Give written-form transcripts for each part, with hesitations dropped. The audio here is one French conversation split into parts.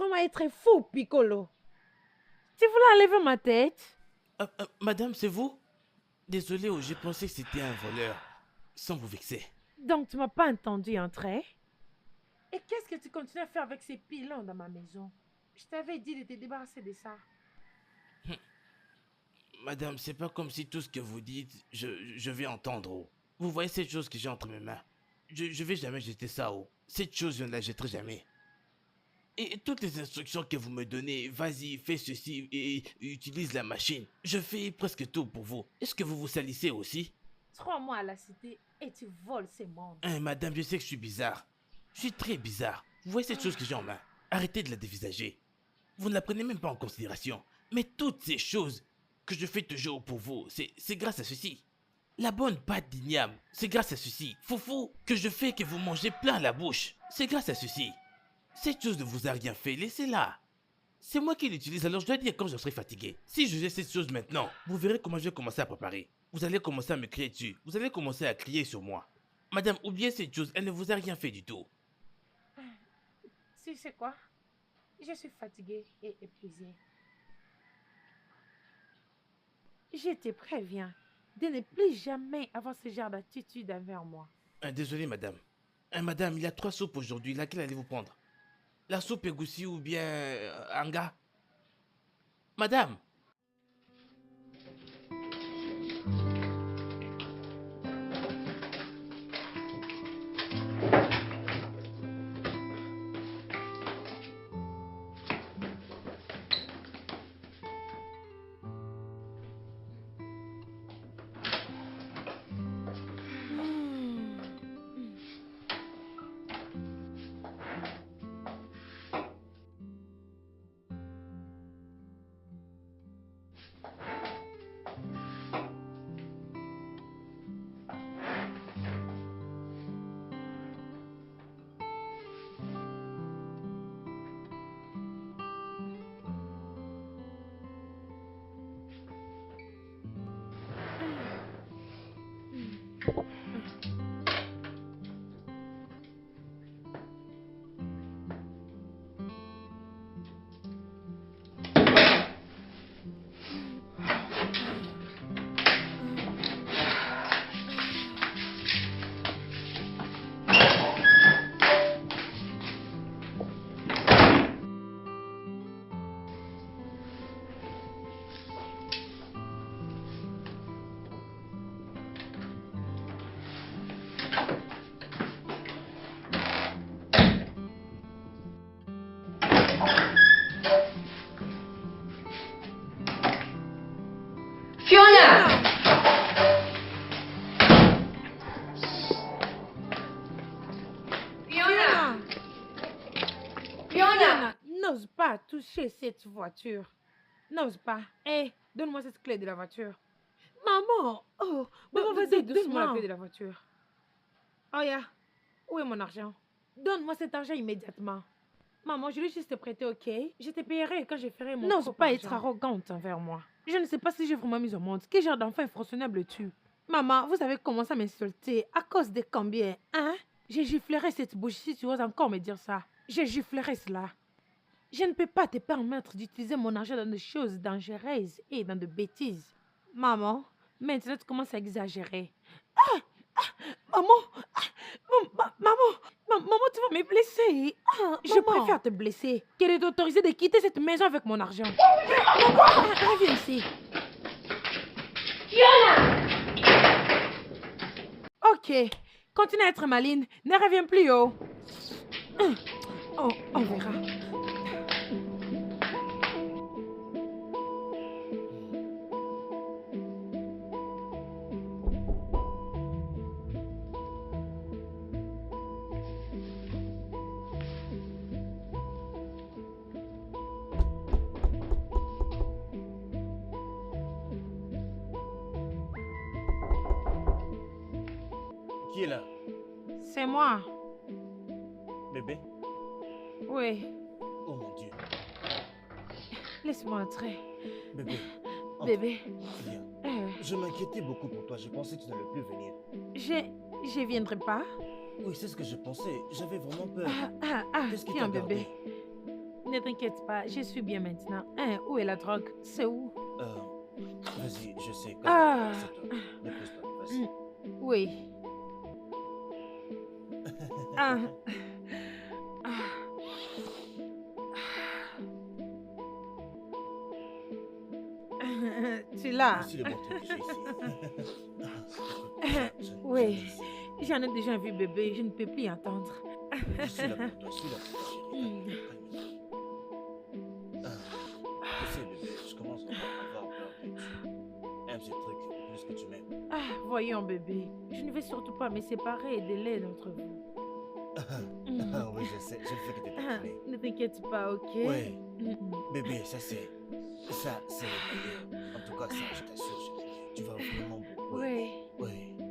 vraiment être fou, Piccolo. Tu voulais enlever ma tête? Madame, c'est vous? Désolé, j'ai pensé que c'était un voleur. Sans vous vexer. Donc tu m'as pas entendu entrer? Et qu'est-ce que tu continues à faire avec ces pilons dans ma maison? Je t'avais dit de te débarrasser de ça. Madame, c'est pas comme si tout ce que vous dites, je vais entendre. Oh. Vous voyez cette chose que j'ai entre mes mains? Je vais jamais jeter ça. Oh. Cette chose, je ne la jetterai jamais. Et toutes les instructions que vous me donnez, vas-y, fais ceci et utilise la machine. Je fais presque tout pour vous. Est-ce que vous vous salissez aussi? 3 mois à la cité et tu voles ces mondes. Madame, je sais que je suis bizarre. Je suis très bizarre. Vous voyez cette chose que j'ai en main? Arrêtez de la dévisager. Vous ne la prenez même pas en considération. Mais toutes ces choses que je fais toujours pour vous, c'est grâce à ceci. La bonne pâte d'igname, c'est grâce à ceci. Foufou, que je fais que vous mangez plein la bouche, c'est grâce à ceci. Cette chose ne vous a rien fait, laissez-la. C'est moi qui l'utilise, alors je dois dire quand je serai fatigué. Si je fais cette chose maintenant, vous verrez comment je vais commencer à préparer. Vous allez commencer à me crier dessus. Vous allez commencer à crier sur moi. Madame, oubliez cette chose, elle ne vous a rien fait du tout. Tu sais quoi? Je suis fatiguée et épuisée. Je te préviens de ne plus jamais avoir ce genre d'attitude envers moi. Désolé, madame. Madame, il y a 3 soupes aujourd'hui. Laquelle allez-vous prendre? La soupe égoussie ou bien anga? Madame! Fiona, n'ose pas toucher cette voiture. N'ose pas. Hé, donne-moi cette clé de la voiture. Maman, maman, vas-y, donne-moi la clé de la voiture. Oh, yeah. Où est mon argent? Donne-moi cet argent immédiatement. Maman, je vais juste te prêter, ok? Je te payerai quand je ferai mon propre argent. N'ose pas être arrogante envers moi. Je ne sais pas si j'ai vraiment mis au monde. Quel genre d'enfant infractionnable es-tu? Maman, vous avez commencé à m'insulter à cause de combien, hein? Je giflerai cette bouche si tu oses encore me dire ça. Je giflerai cela. Je ne peux pas te permettre d'utiliser mon argent dans des choses dangereuses et dans de bêtises. Maman, maintenant tu commences à exagérer. Maman, maman, tu vas me blesser. Je préfère te blesser que de t'autoriser de quitter cette maison avec mon argent. Maman, reviens ici. Fiona! Ok, continue à être maline. Ne reviens plus, oh. Oh, on verra. Qui est là? C'est moi. Bébé? Oui, Oh mon Dieu. laisse-moi entrer. Bébé. entre. Bébé, Viens. Je m'inquiétais beaucoup pour toi. Je pensais que tu n'allais plus venir. je viendrai pas. Oui, c'est ce que je pensais. J'avais vraiment peur. Qu'est-ce qui Viens, t'a bébé. gardé? Ne t'inquiète pas, je suis bien maintenant. Hein, où est la drogue? C'est où? Vas-y, je sais. Ah, C'est toi. Ne pousse pas, hmm, vas-y. oui. Ah, ah, tu l'as? Voici le bon truc que j'ai ici. Écoute, j'en ai Oui, ici. j'en ai déjà vu bébé, je ne peux plus entendre. Je suis là pour toi, je suis là pour toi, chérie. Calme-toi. Tu sais, bébé, je commence vraiment à avoir peur que tu aimes ces trucs plus que tu m'aimes. Ah, voyons bébé, je ne vais surtout pas me séparer de l'un d'entre vous. Oui, je sais, je ne fais que te taquiner. Ne t'inquiète pas, ok? Ouais, Mm. bébé, ça c'est le meilleur. En tout cas, ça, je t'assure, chérie. Tu vas vraiment beaucoup aimer. Oui. Oui.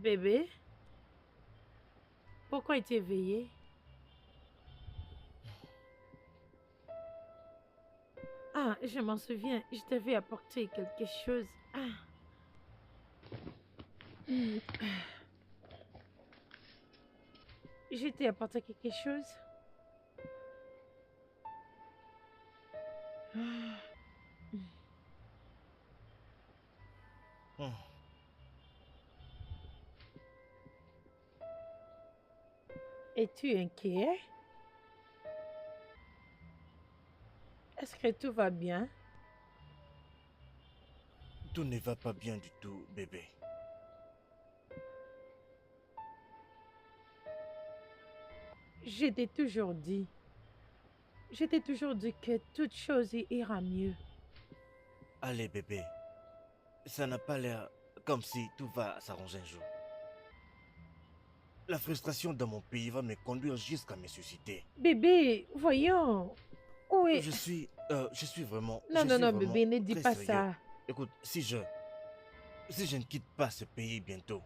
Bébé, pourquoi es-tu éveillé? Ah, je m'en souviens, je t'avais apporté quelque chose. Ah. Hmm. Je t'ai apporté quelque chose? Ah. Hmm. Es-tu inquiet? Est-ce que tout va bien? Tout ne va pas bien du tout, bébé. Je t'ai toujours dit. Je t'ai toujours dit que toute chose ira mieux. Allez, bébé. Ça n'a pas l'air comme si tout va s'arranger un jour. La frustration dans mon pays va me conduire jusqu'à me suicider. Bébé, voyons. Oui. Je suis vraiment, Non, non, non, bébé, ne dis très pas sérieux. ça. Écoute, si je ne quitte pas ce pays bientôt,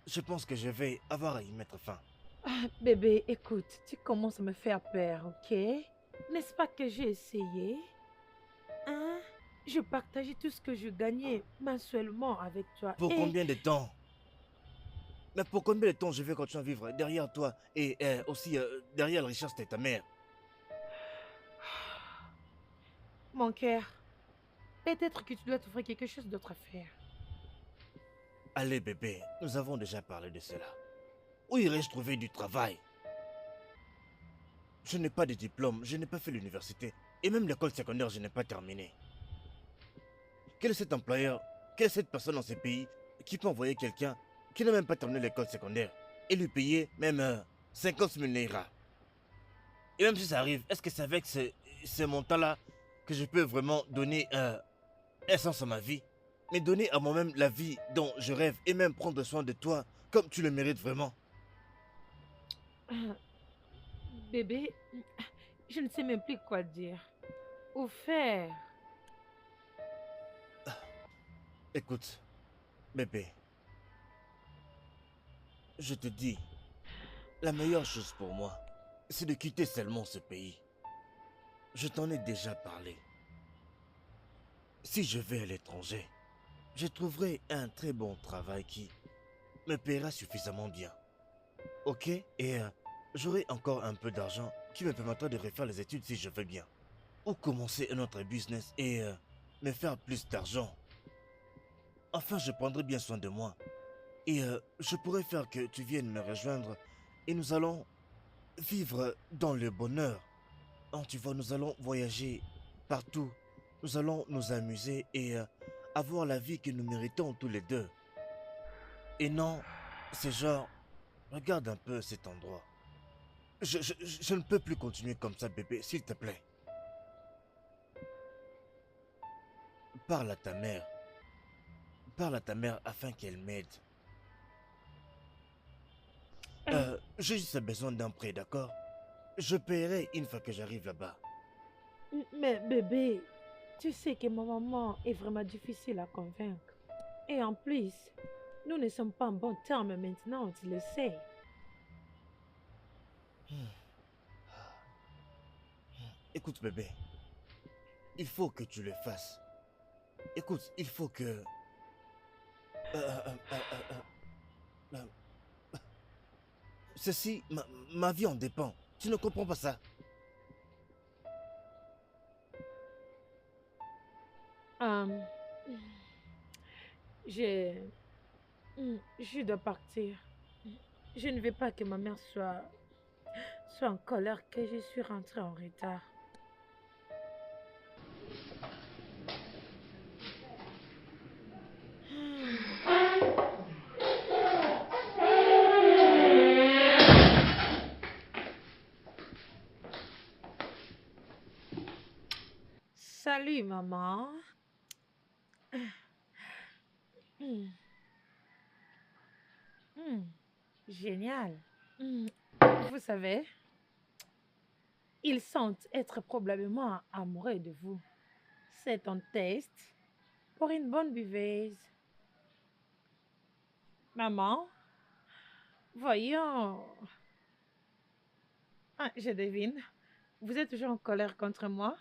je pense que je vais avoir à y mettre fin. Ah, bébé, écoute, tu commences à me faire peur, ok? N'est-ce pas que j'ai essayé? Hein? Je partageais tout ce que je gagnais mensuellement avec toi. Pour Et combien de temps? Mais pour combien de temps je vais continuer à vivre derrière toi et aussi derrière la richesse de ta mère? mon cœur, peut-être que tu dois trouver quelque chose d'autre à faire. Allez, bébé, nous avons déjà parlé de cela. Où irais-je trouver du travail? Je n'ai pas de diplôme, je n'ai pas fait l'université. Et même l'école secondaire, je n'ai pas terminé. Quel est cet employeur, quelle est cette personne dans ce pays qui peut envoyer quelqu'un qui n'a même pas terminé l'école secondaire et lui payer même 50 000 naira? Et même si ça arrive, est-ce que c'est avec ce montant-là que je peux vraiment donner un sens à ma vie? Mais donner à moi-même la vie dont je rêve et même prendre soin de toi comme tu le mérites vraiment? Ah, bébé, je ne sais même plus quoi dire ou faire. Écoute, bébé, je te dis, la meilleure chose pour moi, c'est de quitter seulement ce pays. Je t'en ai déjà parlé. Si je vais à l'étranger, je trouverai un très bon travail qui me paiera suffisamment bien. Ok? Et j'aurai encore un peu d'argent qui me permettra de refaire les études si je veux bien. Ou commencer un autre business et me faire plus d'argent. Enfin, je prendrai bien soin de moi. Et je pourrais faire que tu viennes me rejoindre et nous allons vivre dans le bonheur. Oh, tu vois, nous allons voyager partout. Nous allons nous amuser et avoir la vie que nous méritons tous les deux. Et non, c'est genre, regarde un peu cet endroit. Je ne peux plus continuer comme ça, bébé, s'il te plaît. Parle à ta mère. Parle à ta mère afin qu'elle m'aide. J'ai juste besoin d'un prêt, d'accord? Je paierai une fois que j'arrive là-bas. Mais bébé, tu sais que ma maman est vraiment difficile à convaincre. Et en plus, nous ne sommes pas en bon terme maintenant, tu le sais. Écoute, bébé, il faut que tu le fasses. Écoute, il faut que... Ceci, ma vie en dépend. Tu ne comprends pas ça? Euh, je... Je dois partir. Je ne veux pas que ma mère soit en colère que je suis rentrée en retard. Salut, maman. Hmm. Génial. Vous savez, ils sentent être probablement amoureux de vous. C'est un test pour une bonne buveuse. Maman, voyons. Ah, je devine. Vous êtes toujours en colère contre moi?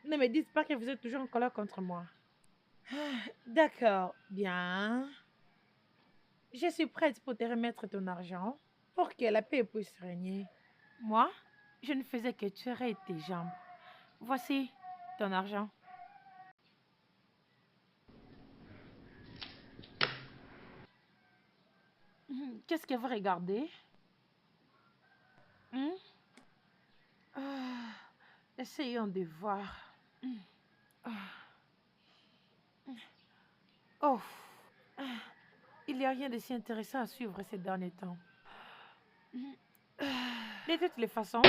Ne me dites pas que vous êtes toujours en colère contre moi. D'accord, bien. Je suis prête pour te remettre ton argent pour que la paix puisse régner. Moi, je ne faisais que tirer tes jambes. Voici ton argent. Qu'est-ce que vous regardez? Essayons de voir. Oh, il n'y a rien de si intéressant à suivre ces derniers temps. De toutes les façons,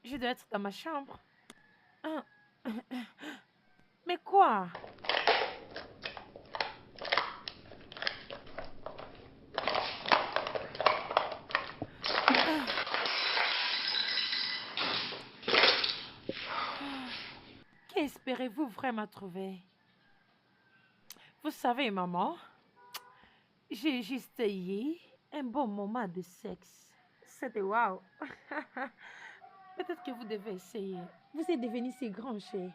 je dois être dans ma chambre. Mais quoi? Qu'espérez-vous vraiment trouver? Vous savez, maman, j'ai juste eu un bon moment de sexe. C'était wow. Peut-être que vous devez essayer. Vous êtes devenu si grand, chérie.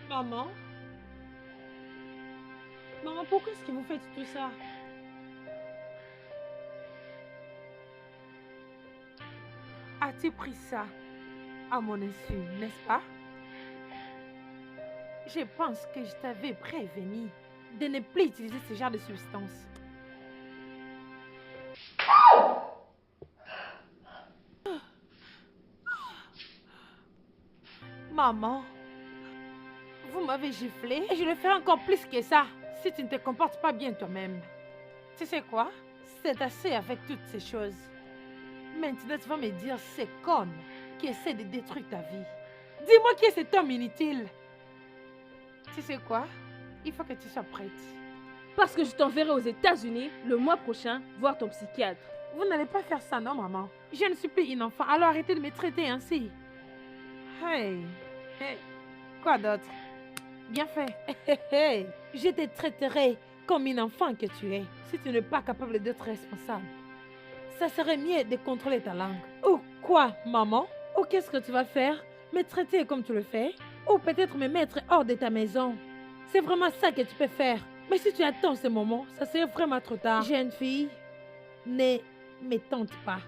Maman? Maman, pourquoi est-ce que vous faites tout ça? As-tu pris ça à mon insu, n'est-ce pas? Je pense que je t'avais prévenu de ne plus utiliser ce genre de substance. Maman, vous m'avez giflé et je le ferai encore plus que ça si tu ne te comportes pas bien toi-même. Tu sais quoi? C'est assez avec toutes ces choses. Maintenant, tu vas me dire c'est con qui essaie de détruire ta vie. Dis-moi qui est cet homme inutile. Tu sais quoi? Il faut que tu sois prête. Parce que je t'enverrai aux États-Unis le mois prochain voir ton psychiatre. Vous n'allez pas faire ça, non, maman? Je ne suis plus une enfant, alors arrêtez de me traiter ainsi. Hey, hey, quoi d'autre? Bien fait. Hey, je te traiterai comme une enfant que tu es, si tu n'es pas capable d'être responsable. Ça serait mieux de contrôler ta langue. Ou quoi, maman? Ou qu'est-ce que tu vas faire? Me traiter comme tu le fais? Ou peut-être me mettre hors de ta maison. C'est vraiment ça que tu peux faire. Mais si tu attends ce moment, ça serait vraiment trop tard. Jeune fille, ne me tente pas.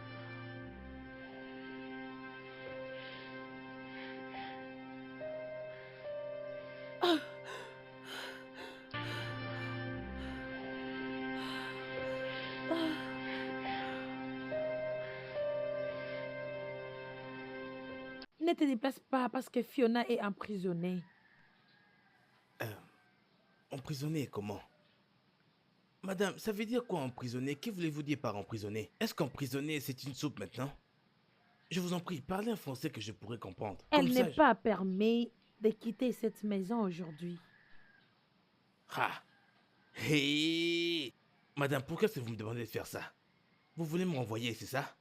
Ne te déplace pas parce que Fiona est emprisonnée. Emprisonné comment? Madame, ça veut dire quoi emprisonné? Que voulez-vous dire par emprisonné? Est-ce qu'emprisonné, c'est une soupe maintenant? Je vous en prie, parlez un français que je pourrais comprendre. Elle Comme ça, n'est pas permis de quitter cette maison aujourd'hui. Ah! Hey! Madame, pourquoi est-ce que vous me demandez de faire ça? Vous voulez me renvoyer, c'est ça?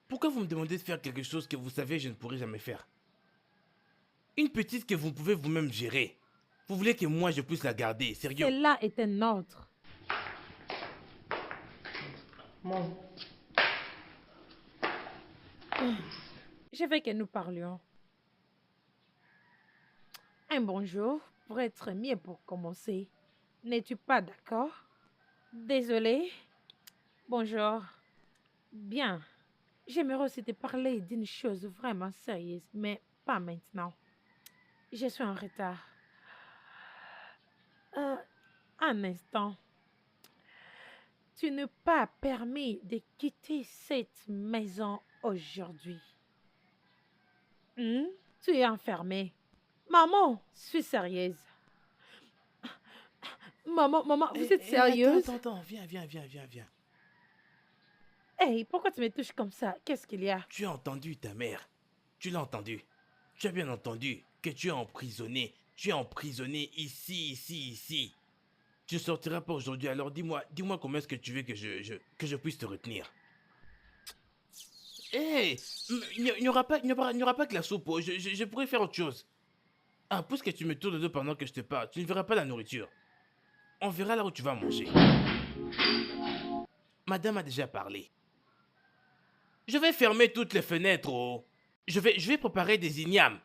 Pourquoi vous me demandez de faire quelque chose que vous savez je ne pourrai jamais faire? Une petite que vous pouvez vous-même gérer. Vous voulez que moi je puisse la garder, sérieux? Cela est un ordre. Je veux que nous parlions. Un bonjour pourrait être mieux pour commencer. N'es-tu pas d'accord? Désolé. Bonjour. Bien. J'aimerais aussi te parler d'une chose vraiment sérieuse, mais pas maintenant. Je suis en retard. Un instant. Tu n'es pas permis de quitter cette maison aujourd'hui. Tu es enfermé. Maman, je suis sérieuse. Maman, vous êtes sérieuse? Attends, viens. Hey, pourquoi tu me touches comme ça? Qu'est-ce qu'il y a? Tu as entendu ta mère. Tu l'as entendu. Tu as bien entendu que tu es emprisonné. Tu es emprisonné ici. Tu ne sortiras pas aujourd'hui, alors dis-moi comment est-ce que tu veux que je puisse te retenir. Hé, il n'y aura pas que la soupe, oh. Je pourrais faire autre chose. Ah, puisque tu me tournes le dos pendant que je te parle, tu ne verras pas la nourriture. On verra là où tu vas manger. Madame a déjà parlé. Je vais fermer toutes les fenêtres, oh. Je vais préparer des ignames.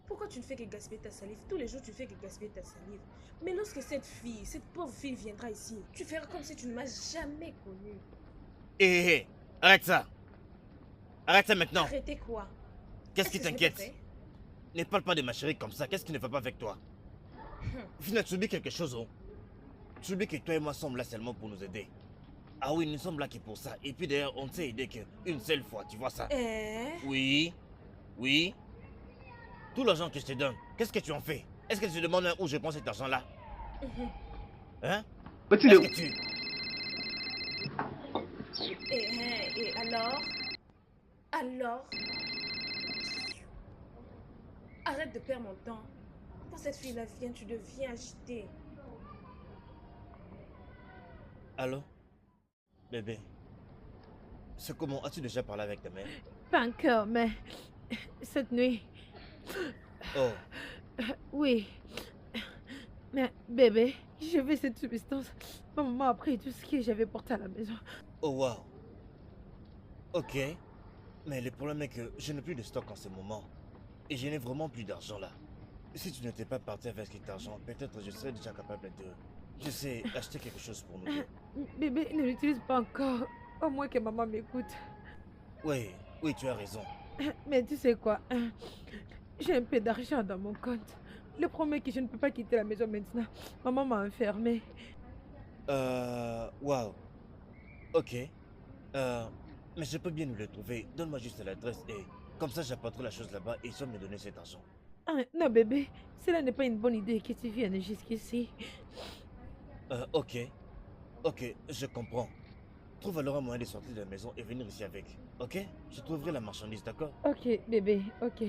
Pourquoi tu ne fais que gaspiller ta salive? Tous les jours, tu fais que gaspiller ta salive. Mais lorsque cette pauvre fille viendra ici, tu feras comme si tu ne m'as jamais connue. Hé, arrête ça. Arrête ça maintenant. Arrêtez quoi? Qu'est-ce qui que ce n'est t'inquiète? pas fait? Ne parle pas de ma chérie comme ça. Qu'est-ce qui ne va pas avec toi? Finalement, tu oublies quelque chose, oh. Tu oublies que toi et moi sommes là seulement pour nous aider. Ah oui, nous sommes là que pour ça. Et puis d'ailleurs, on ne s'est aidé qu'une seule fois, tu vois ça? Oui. Tout l'argent que je te donne, qu'est-ce que tu en fais? Est-ce que tu te demandes où je prends cet argent-là? Hein? Est-ce que tu... Et alors? Arrête de perdre mon temps. Quand cette fille-là vient, tu deviens agité. Allô? Bébé. C'est comment? As-tu déjà parlé avec ta mère? Pas encore, mais cette nuit, Oh, oui. Mais bébé, je vais cette substance. Ma maman a pris tout ce que j'avais porté à la maison. oh wow. Ok. Mais le problème est que je n'ai plus de stock en ce moment. Et je n'ai vraiment plus d'argent là. Si tu n'étais pas parti avec cet argent, peut-être je serais déjà capable de... Je sais, acheter quelque chose pour nous deux. Bébé, ne l'utilise pas encore. Au moins que maman m'écoute. Oui, tu as raison. Mais tu sais quoi? J'ai un peu d'argent dans mon compte. Le problème est que je ne peux pas quitter la maison maintenant. Maman m'a enfermée. Wow. Ok. Mais je peux bien nous le trouver. Donne-moi juste l'adresse et comme ça j'apporterai la chose là-bas et ils vont me donner cet argent. Ah, non bébé, cela n'est pas une bonne idée que tu viennes jusqu'ici. Ok, je comprends. Trouve alors un moyen de sortir de la maison et venir ici avec. Ok? Je trouverai la marchandise, d'accord? Ok bébé, ok.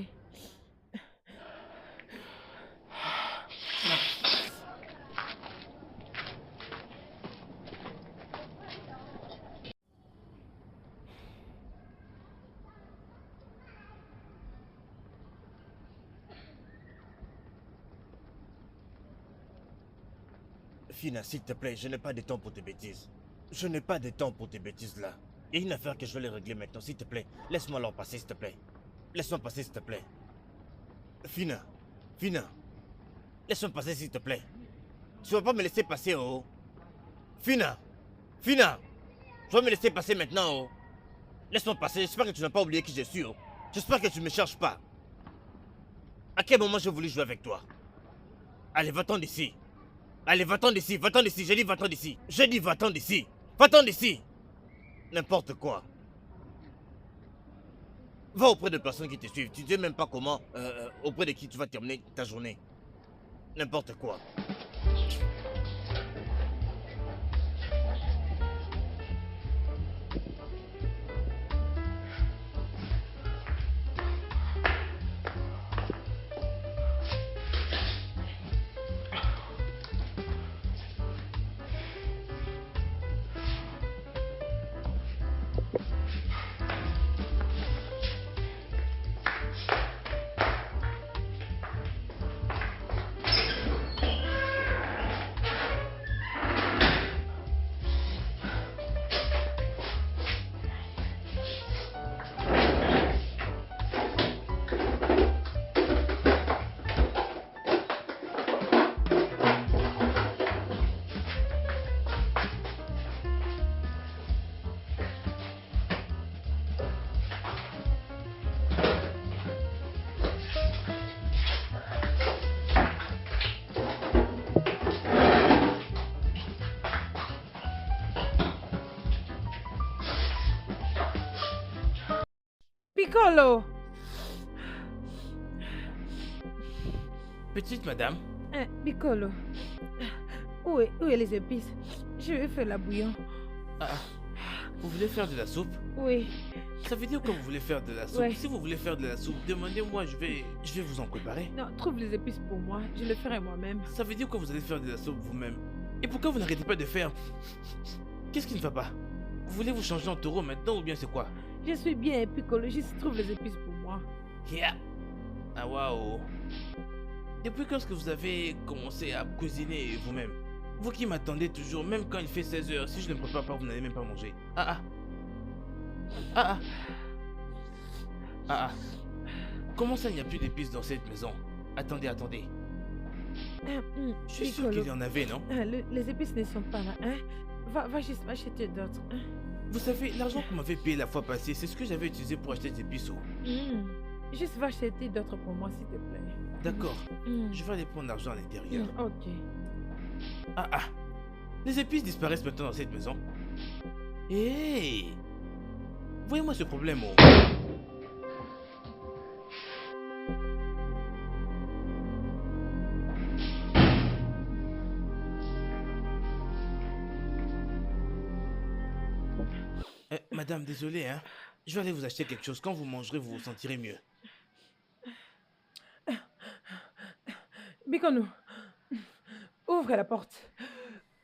Fina, s'il te plaît, je n'ai pas de temps pour tes bêtises. Je n'ai pas de temps pour tes bêtises là. Il y a une affaire que je vais les régler maintenant, s'il te plaît. Laisse-moi leur passer, s'il te plaît. Laisse-moi passer, s'il te plaît. Fina, Fina. Laisse-moi passer, s'il te plaît. Tu vas pas me laisser passer, oh. Fina, Fina. Tu vas me laisser passer maintenant, oh. Laisse-moi passer, j'espère que tu n'as pas oublié qui je suis, oh. J'espère que tu ne me cherches pas. À quel moment j'ai voulu jouer avec toi? Allez, va-t'en d'ici. Allez, va-t'en d'ici, va-t'en d'ici. J'ai dit va-t'en d'ici. J'ai dit va-t'en d'ici. Va-t'en d'ici. N'importe quoi. Va auprès de personnes qui te suivent. Tu ne sais même pas comment, auprès de qui tu vas terminer ta journée. N'importe quoi. Piccolo! Petite madame, Piccolo. Où est les épices? Je vais faire la bouillon. vous voulez faire de la soupe? Oui. Ça veut dire que vous voulez faire de la soupe. Ouais. Si vous voulez faire de la soupe, demandez-moi, je vais vous en préparer. Non, trouve les épices pour moi. Je le ferai moi-même. Ça veut dire que vous allez faire de la soupe vous-même. Et pourquoi vous n'arrêtez pas de faire? Qu'est-ce qui ne va pas? Vous voulez vous changer en taureau maintenant ou bien c'est quoi? Je suis bien, Piccolo. Juste trouve les épices pour moi. Yeah. Ah waouh. Depuis quand est-ce que vous avez commencé à cuisiner vous-même? Vous qui m'attendez toujours, même quand il fait 16 heures, si je ne prépare pas, vous n'allez même pas manger. Comment ça, il n'y a plus d'épices dans cette maison? Attendez. Je suis sûr qu'il y en avait, non? Les épices ne sont pas là, hein? Va juste acheter d'autres, hein? Vous savez, l'argent que vous m'avez payé la fois passée, c'est ce que j'avais utilisé pour acheter des épices. Juste va acheter d'autres pour moi, s'il te plaît. D'accord. Je vais aller prendre l'argent à l'intérieur. Ok. Les épices disparaissent maintenant dans cette maison. Hé! Voyez-moi ce problème, oh. Madame, désolé, hein. Je vais aller vous acheter quelque chose. Quand vous mangerez, vous vous sentirez mieux. Bikonou, ouvre la porte.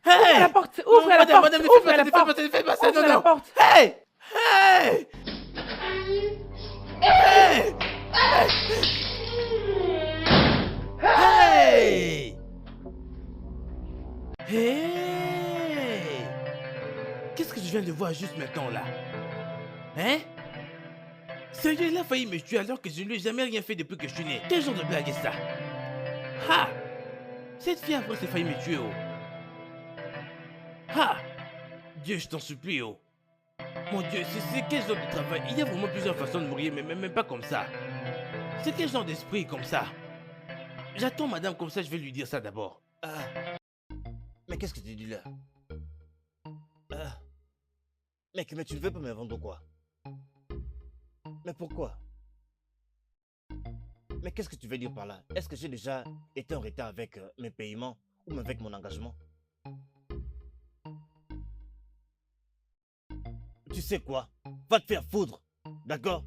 Hey! Ouvre la porte. Ouvre la porte. Madame, Ouvre la porte. ne faites pas ça, Ouvre non, la non. porte. Hey! Hey! Hey! Hey! Hey! Qu'est-ce que je viens de voir juste maintenant là? Hein? Sérieux, il a failli me tuer alors que je ne lui ai jamais rien fait depuis que je suis né. Quel genre de blague est ça? Ha! Cette fille après s'est failli me tuer, oh. Ha! Dieu, je t'en supplie, oh. Mon Dieu, c'est quel genre de travail? Il y a vraiment plusieurs façons de mourir, mais même pas comme ça. C'est quel genre d'esprit comme ça? J'attends madame comme ça, je vais lui dire ça d'abord. Mais qu'est-ce que tu dis là? Mec, mais tu ne veux pas me vendre quoi? Mais pourquoi? Mais qu'est-ce que tu veux dire par là? Est-ce que j'ai déjà été en retard avec mes paiements ou même avec mon engagement? Tu sais quoi? Va te faire foudre, d'accord?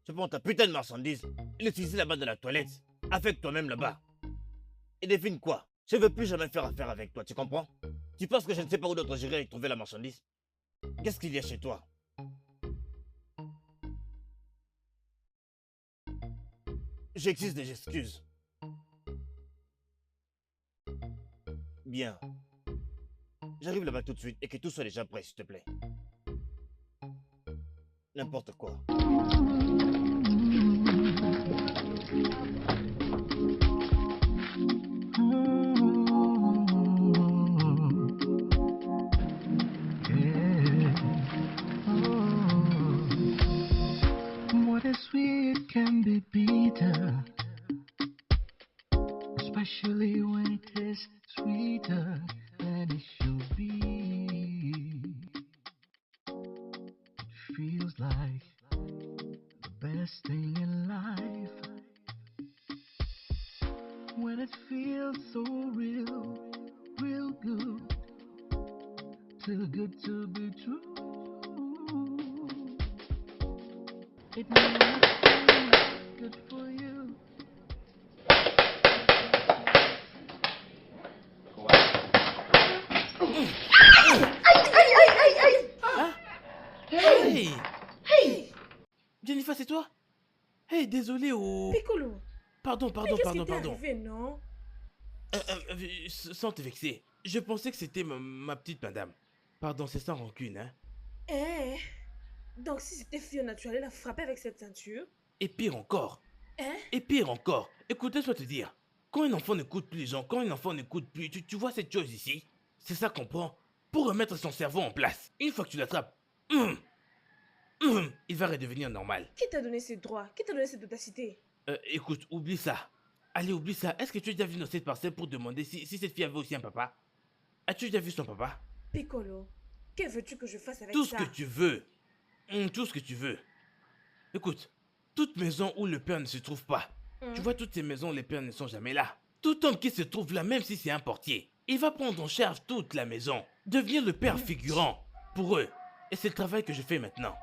Tu prends ta putain de marchandise et l'utiliser là-bas dans la toilette, avec toi-même là-bas. Et devine quoi? Je ne veux plus jamais faire affaire avec toi, tu comprends? Tu penses que je ne sais pas où d'autre j'irai trouver la marchandise? Qu'est-ce qu'il y a chez toi? J'existe des excuses. Bien. J'arrive là-bas tout de suite et que tout soit déjà prêt, s'il te plaît. N'importe quoi. What is sweet can be bitter, especially when it is sweeter than it should be. It feels like the best thing in life when it feels so real, real good, too good to be true. It must be good for you. Hein? Hey! Hey, Jennifer, c'est toi? Hey, désolé, oh. Piccolo, Pardon, qu'est-ce qui t'est pardon. arrivé, non? Sans te vexer, je pensais que c'était ma petite madame. Pardon, c'est sans rancune, hein. Eh, donc si c'était Fiona, tu allais la frapper avec cette ceinture? Et pire encore, Hein? écoute, laisse-moi te dire. Quand un enfant n'écoute plus les gens, quand un enfant n'écoute plus, tu vois cette chose ici? C'est ça qu'on prend pour remettre son cerveau en place. Une fois que tu l'attrapes, il va redevenir normal. Qui t'a donné ces droits? Qui t'a donné cette audacité? Écoute, oublie ça. Allez, oublie ça. Est-ce que tu as déjà vu dans cette parcelle pour demander si cette fille avait aussi un papa? As-tu déjà vu son papa? Piccolo, que veux-tu que je fasse avec Tout ce ça? que tu veux. Tout ce que tu veux. Écoute, toute maison où le père ne se trouve pas. Tu vois, toutes ces maisons, les pères ne sont jamais là. Tout homme qui se trouve là, même si c'est un portier, il va prendre en charge toute la maison. Devenir le père figurant pour eux. Et c'est le travail que je fais maintenant.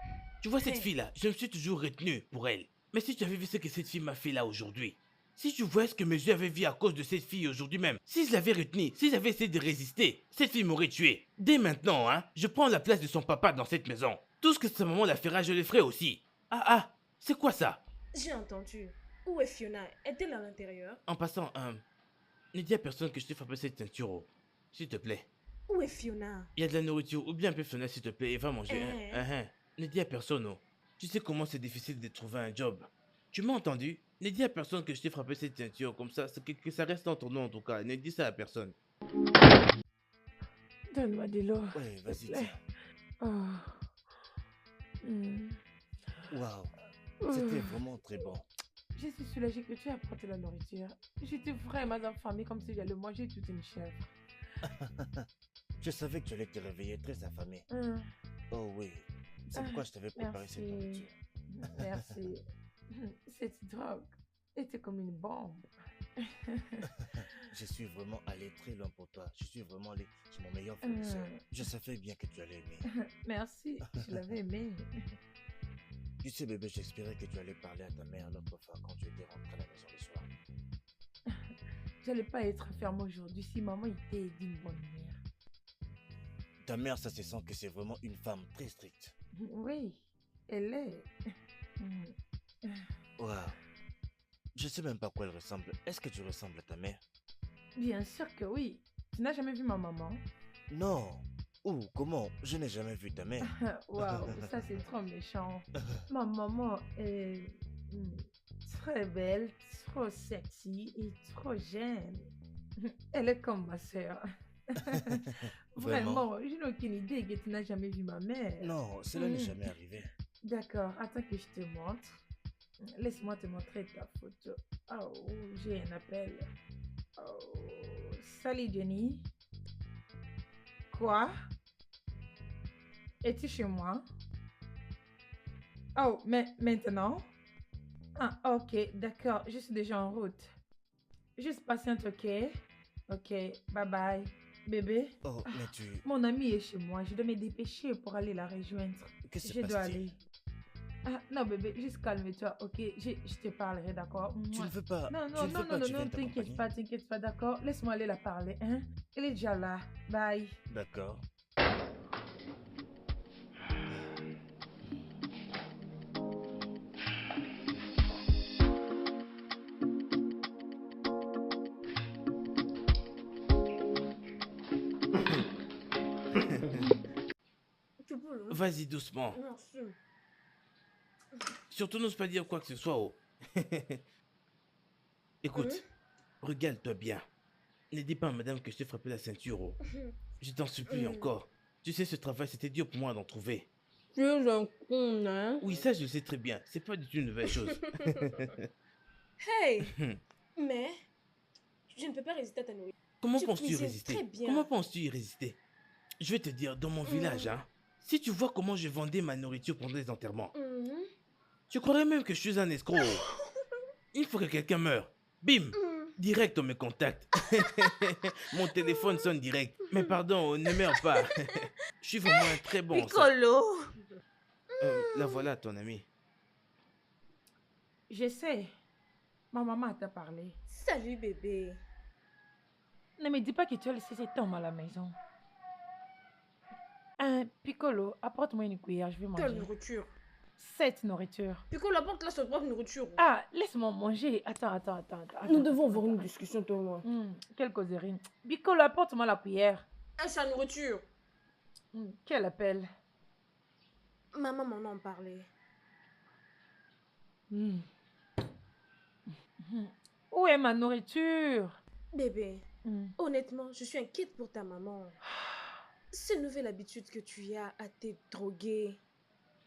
Tu vois cette fille-là, je me suis toujours retenu pour elle. Mais si tu avais vu ce que cette fille m'a fait là aujourd'hui, si tu vois ce que mes yeux avaient vu à cause de cette fille aujourd'hui même, si je l'avais retenue, si j'avais essayé de résister, cette fille m'aurait tué. Dès maintenant, hein, je prends la place de son papa dans cette maison. Tout ce que sa maman la fera, je le ferai aussi. Ah, c'est quoi ça? J'ai entendu. Où est Fiona? Est-elle à l'intérieur? En passant, ne dis à personne que je t'ai frappé cette ceinture, oh. S'il te plaît. Où est Fiona? Il y a de la nourriture, oublie un peu Fiona s'il te plaît et va manger. Ne dis à personne, oh. Tu sais comment c'est difficile de trouver un job. Tu m'as entendu? Ne dis à personne que je t'ai frappé cette ceinture, comme ça, que ça reste entre nous en tout cas. Ne dis ça à personne. Donne-moi de l'eau. Ouais, s'il vas-y, te plaît. tiens. Oh. Waouh, c'était vraiment très bon. Je suis soulagée que tu aies apporté la nourriture. J'étais vraiment affamée comme si j'allais manger toute une chèvre. Je savais que tu allais te réveiller très affamé. Oh oui, c'est pourquoi je t'avais préparé cette nourriture. Merci. Cette drogue était comme une bombe. Je suis vraiment allé très loin pour toi. Je suis vraiment allé chez mon meilleur fournisseur. Je savais bien que tu allais aimer. Merci, je l'avais aimé. Tu sais, bébé, j'espérais que tu allais parler à ta mère l'autre fois quand tu étais rentré à la maison le soir. J'allais pas être fermée aujourd'hui si maman était d'une bonne mère. Ta mère, ça se sent que c'est vraiment une femme très stricte. Oui, elle est. Waouh. Je sais même pas à quoi elle ressemble. Est-ce que tu ressembles à ta mère? Bien sûr que oui. Tu n'as jamais vu ma maman? Non. Ou comment? Je n'ai jamais vu ta mère. Waouh, ça c'est trop méchant. Ma maman est très belle, trop sexy et trop jeune. Elle est comme ma soeur. Vraiment, je n'ai aucune idée que tu n'as jamais vu ma mère. Non, cela n'est jamais arrivé. D'accord, attends que je te montre. Laisse-moi te montrer ta photo. Oh, j'ai un appel. Oh, salut Jenny. Quoi? Es-tu chez moi? Oh, mais maintenant? Ah, ok, d'accord, je suis déjà en route. Juste patiente, ok? Ok, bye bye. Bébé? Oh, mais tu... Mon amie est chez moi, je dois me dépêcher pour aller la rejoindre. Qu'est-ce qui Je se dois passe-t-il? aller. Ah, non, bébé, juste calme-toi, ok? Je te parlerai, d'accord? Tu ne veux pas... Non, tu non, ne veux non, pas non, que je non, vienne t'inquiète t'accompagner? pas, d'accord? Laisse-moi aller la parler, hein? Elle est déjà là. Bye. D'accord. Tu peux le... Vas-y doucement. Merci. Surtout n'ose pas dire quoi que ce soit. Oh. Écoute, regarde-toi bien. Ne dis pas à madame que je t'ai frappé la ceinture. Oh. Je t'en supplie encore. Tu sais, ce travail, c'était dur pour moi d'en trouver. Tu es un con, hein? Oui, ça, je le sais très bien. C'est pas du tout une nouvelle chose. Hey! Mais, je ne peux pas résister à ta nourriture. Comment Tu penses-tu y cuisines résister? très bien. Comment penses-tu y résister? Je vais te dire, dans mon village, hein, si tu vois comment je vendais ma nourriture pendant les enterrements, tu croirais même que je suis un escroc. Il faut que quelqu'un meure. Bim! Direct, on me contacte. Mon téléphone sonne direct. Mais pardon, ne meurs pas. Je suis vraiment un très bon. Piccolo! La voilà, ton ami. Je sais. Ma maman t'a parlé. Salut bébé. Ne me dis pas que tu as laissé cet homme à la maison. Piccolo, apporte-moi une cuillère, je vais Quelle manger. nourriture? Cette nourriture. Piccolo, apporte-la sa propre nourriture. Ah, laisse-moi manger. Attends. Nous devons avoir une discussion, toi et moi. Quelle causerie. Piccolo, apporte-moi la cuillère. Ah, sa nourriture. Quel appel. Maman m'en a parlé. Où est ma nourriture? Bébé, honnêtement, je suis inquiète pour ta maman. Cette nouvelle habitude que tu as à te droguer.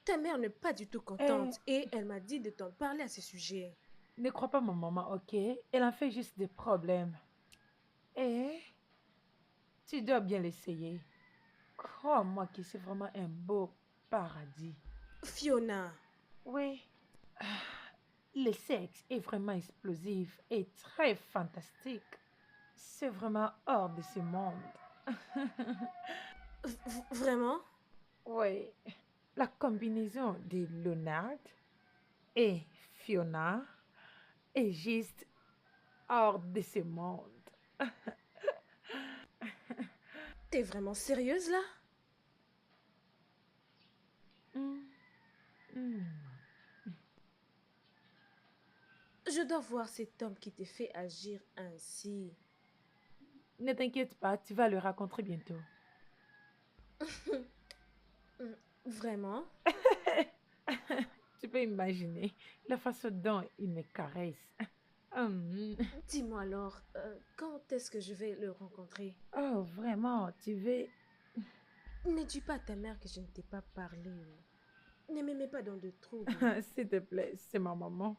Ta mère n'est pas du tout contente et elle m'a dit de t'en parler à ce sujet. Ne crois pas ma maman, ok? Elle en fait juste des problèmes. Tu dois bien l'essayer. Crois-moi que c'est vraiment un beau paradis. Fiona. Oui. Le sexe est vraiment explosif et très fantastique. C'est vraiment hors de ce monde. Vraiment? Oui. La combinaison de Leonard et Fiona est juste hors de ce monde. T'es vraiment sérieuse là? Je dois voir cet homme qui te fait agir ainsi. Ne t'inquiète pas, tu vas le raconter bientôt. Vraiment? Tu peux imaginer la façon dont il me caresse. Dis-moi alors, quand est-ce que je vais le rencontrer? Oh, vraiment, tu veux... Ne dis pas à ta mère que je ne t'ai pas parlé. Ne me mets pas dans de troubles. S'il te plaît, c'est ma maman.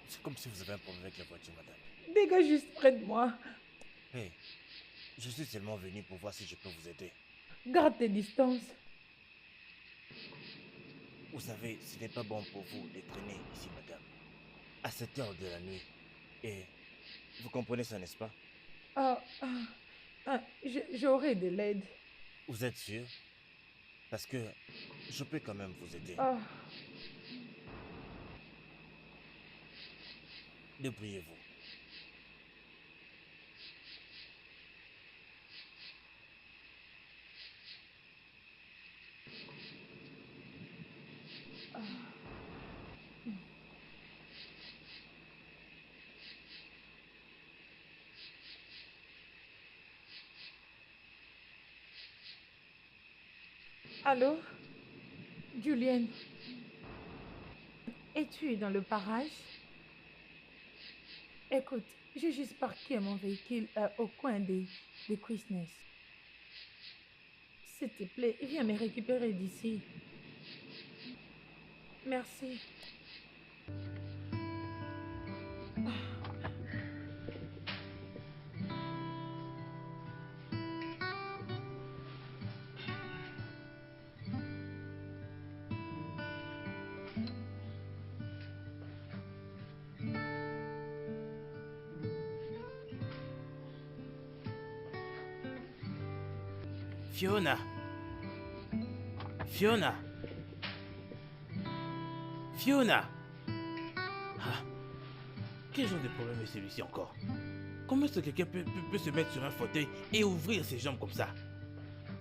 C'est comme si vous avez un problème avec la voiture, madame. Dégage juste près de moi. Hey, je suis seulement venu pour voir si je peux vous aider. Garde tes distances. Vous savez, ce n'est pas bon pour vous de traîner ici, madame. À cette heure de la nuit. Et vous comprenez ça, n'est-ce pas? J'aurai de l'aide. Vous êtes sûr? Parce que je peux quand même vous aider. Débrouillez-vous. Allô? Julienne, es-tu dans le parage? Écoute, j'ai juste parqué mon véhicule au coin des Christmas. S'il te plaît, viens me récupérer d'ici. Merci. Fiona. Fiona. Fiona. Ah, quel genre de problème est celui-ci encore? Comment est-ce que quelqu'un peut se mettre sur un fauteuil et ouvrir ses jambes comme ça?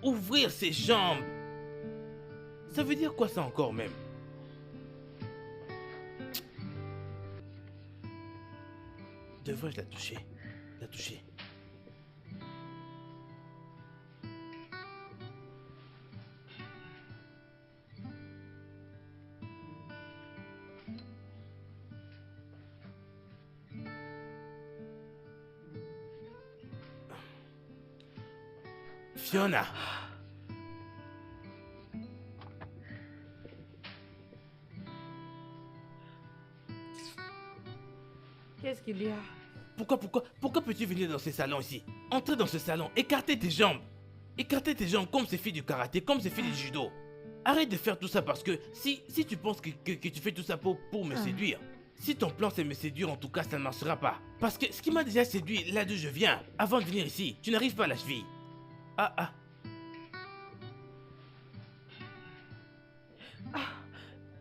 Ouvrir ses jambes! Ça veut dire quoi ça encore même? Devrais-je la toucher? La toucher? Fiona! Qu'est-ce qu'il y a? Pourquoi peux-tu venir dans ce salon ici? Entrez dans ce salon, écartez tes jambes. Écartez tes jambes comme c'est fait du karaté, comme c'est fait du judo. Arrête de faire tout ça parce que si tu penses que tu fais tout ça pour me séduire, si ton plan c'est me séduire, en tout cas ça ne marchera pas. Parce que ce qui m'a déjà séduit là d'où je viens, avant de venir ici, tu n'arrives pas à la cheville. Ah.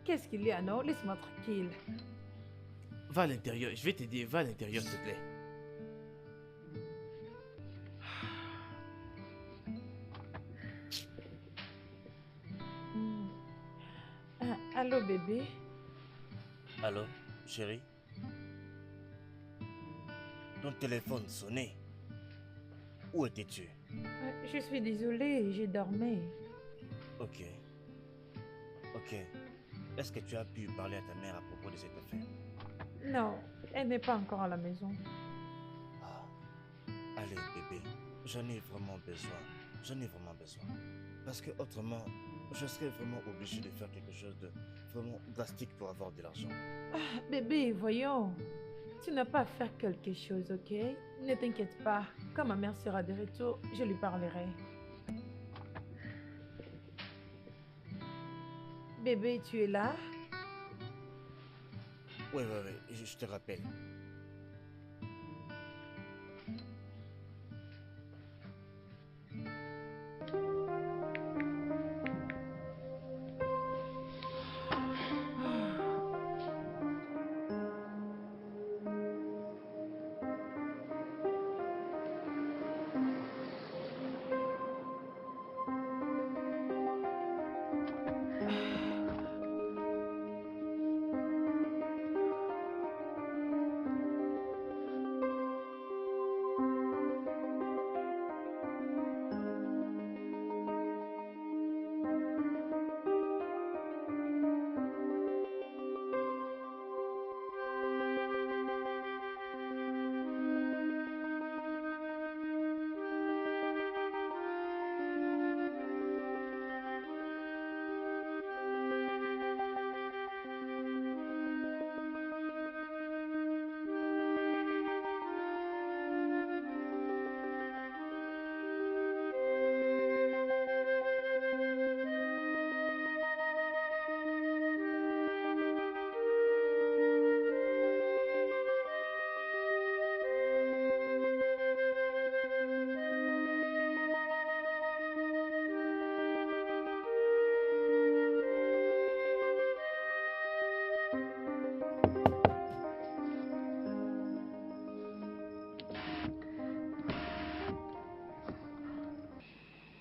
Qu'est-ce qu'il y a, non? Laisse-moi tranquille. Va à l'intérieur, je vais t'aider, va à l'intérieur s'il te plaît. Allô, bébé? Allô, chérie? Ton téléphone sonnait. Où étais-tu? Je suis désolée, j'ai dormi. Ok. Est-ce que tu as pu parler à ta mère à propos de cette affaire? Non, elle n'est pas encore à la maison. Ah. Allez, bébé, j'en ai vraiment besoin. Parce que autrement, je serais vraiment obligé de faire quelque chose de vraiment drastique pour avoir de l'argent. Bébé, voyons. Tu n'as pas à faire quelque chose, ok? Ne t'inquiète pas. Quand ma mère sera de retour, je lui parlerai. Bébé, tu es là? Oui, je te rappelle.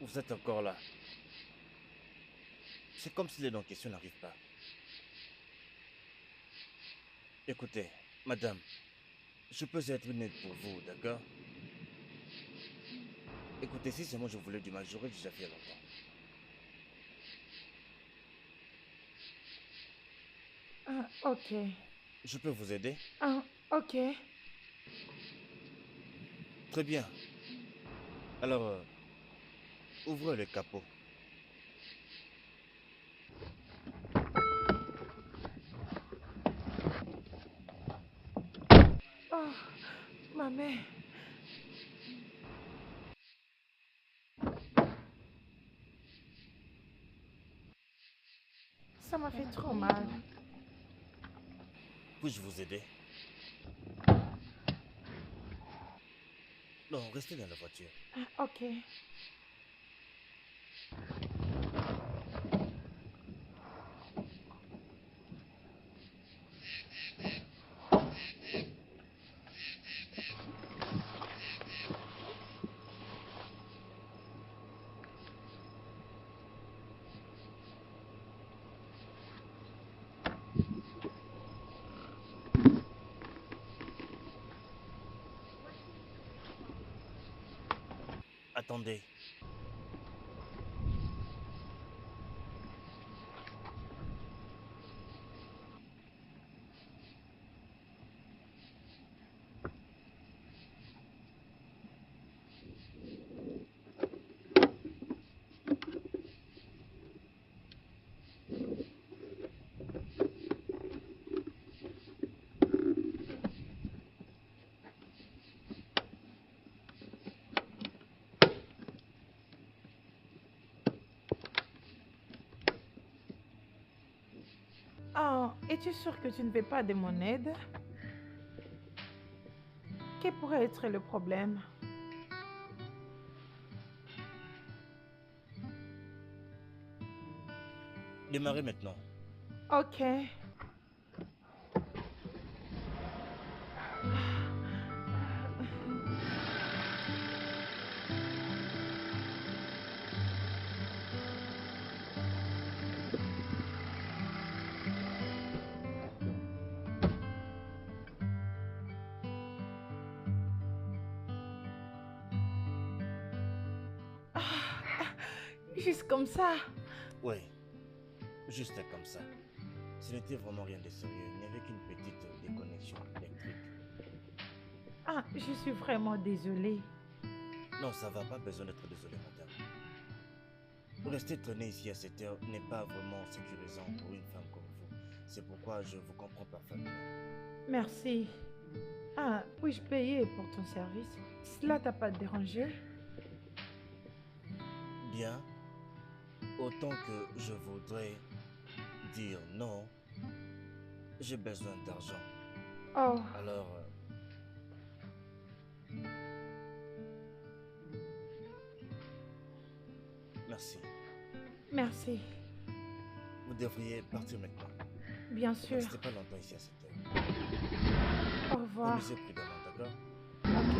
Vous êtes encore là. C'est comme si les dons en question n'arrivent pas. Écoutez, madame, je peux être une aide pour vous, d'accord? Écoutez, si c'est moi je voulais du mal, j'aurais déjà fait longtemps. Ok. Je peux vous aider? Ok. Très bien. Alors, ouvrez le capot. Oh, ma main. Ça m'a fait trop mal. Puis-je vous aider? Non, restez dans la voiture. Ok. Attendez. Oh, es-tu sûr que tu ne veux pas de mon aide? Quel pourrait être le problème? Démarrez maintenant. Ok. Juste comme ça. Oui, juste comme ça. Ce n'était vraiment rien de sérieux. Il n'y avait qu'une petite déconnexion électrique. Ah, je suis vraiment désolée. Non, ça va, pas besoin d'être désolé, madame. Rester traîné ici à cette heure n'est pas vraiment sécurisant pour une femme comme vous. C'est pourquoi je vous comprends parfaitement. Merci. Ah, puis-je payer pour ton service? Cela t'a pas dérangé? Bien, autant que je voudrais dire non, j'ai besoin d'argent. Oh, Alors, merci. merci. Vous devriez partir maintenant. Bien Ne sûr. restez pas longtemps ici à cette heure. Au revoir. Conduisez prudemment, d'accord? Ok.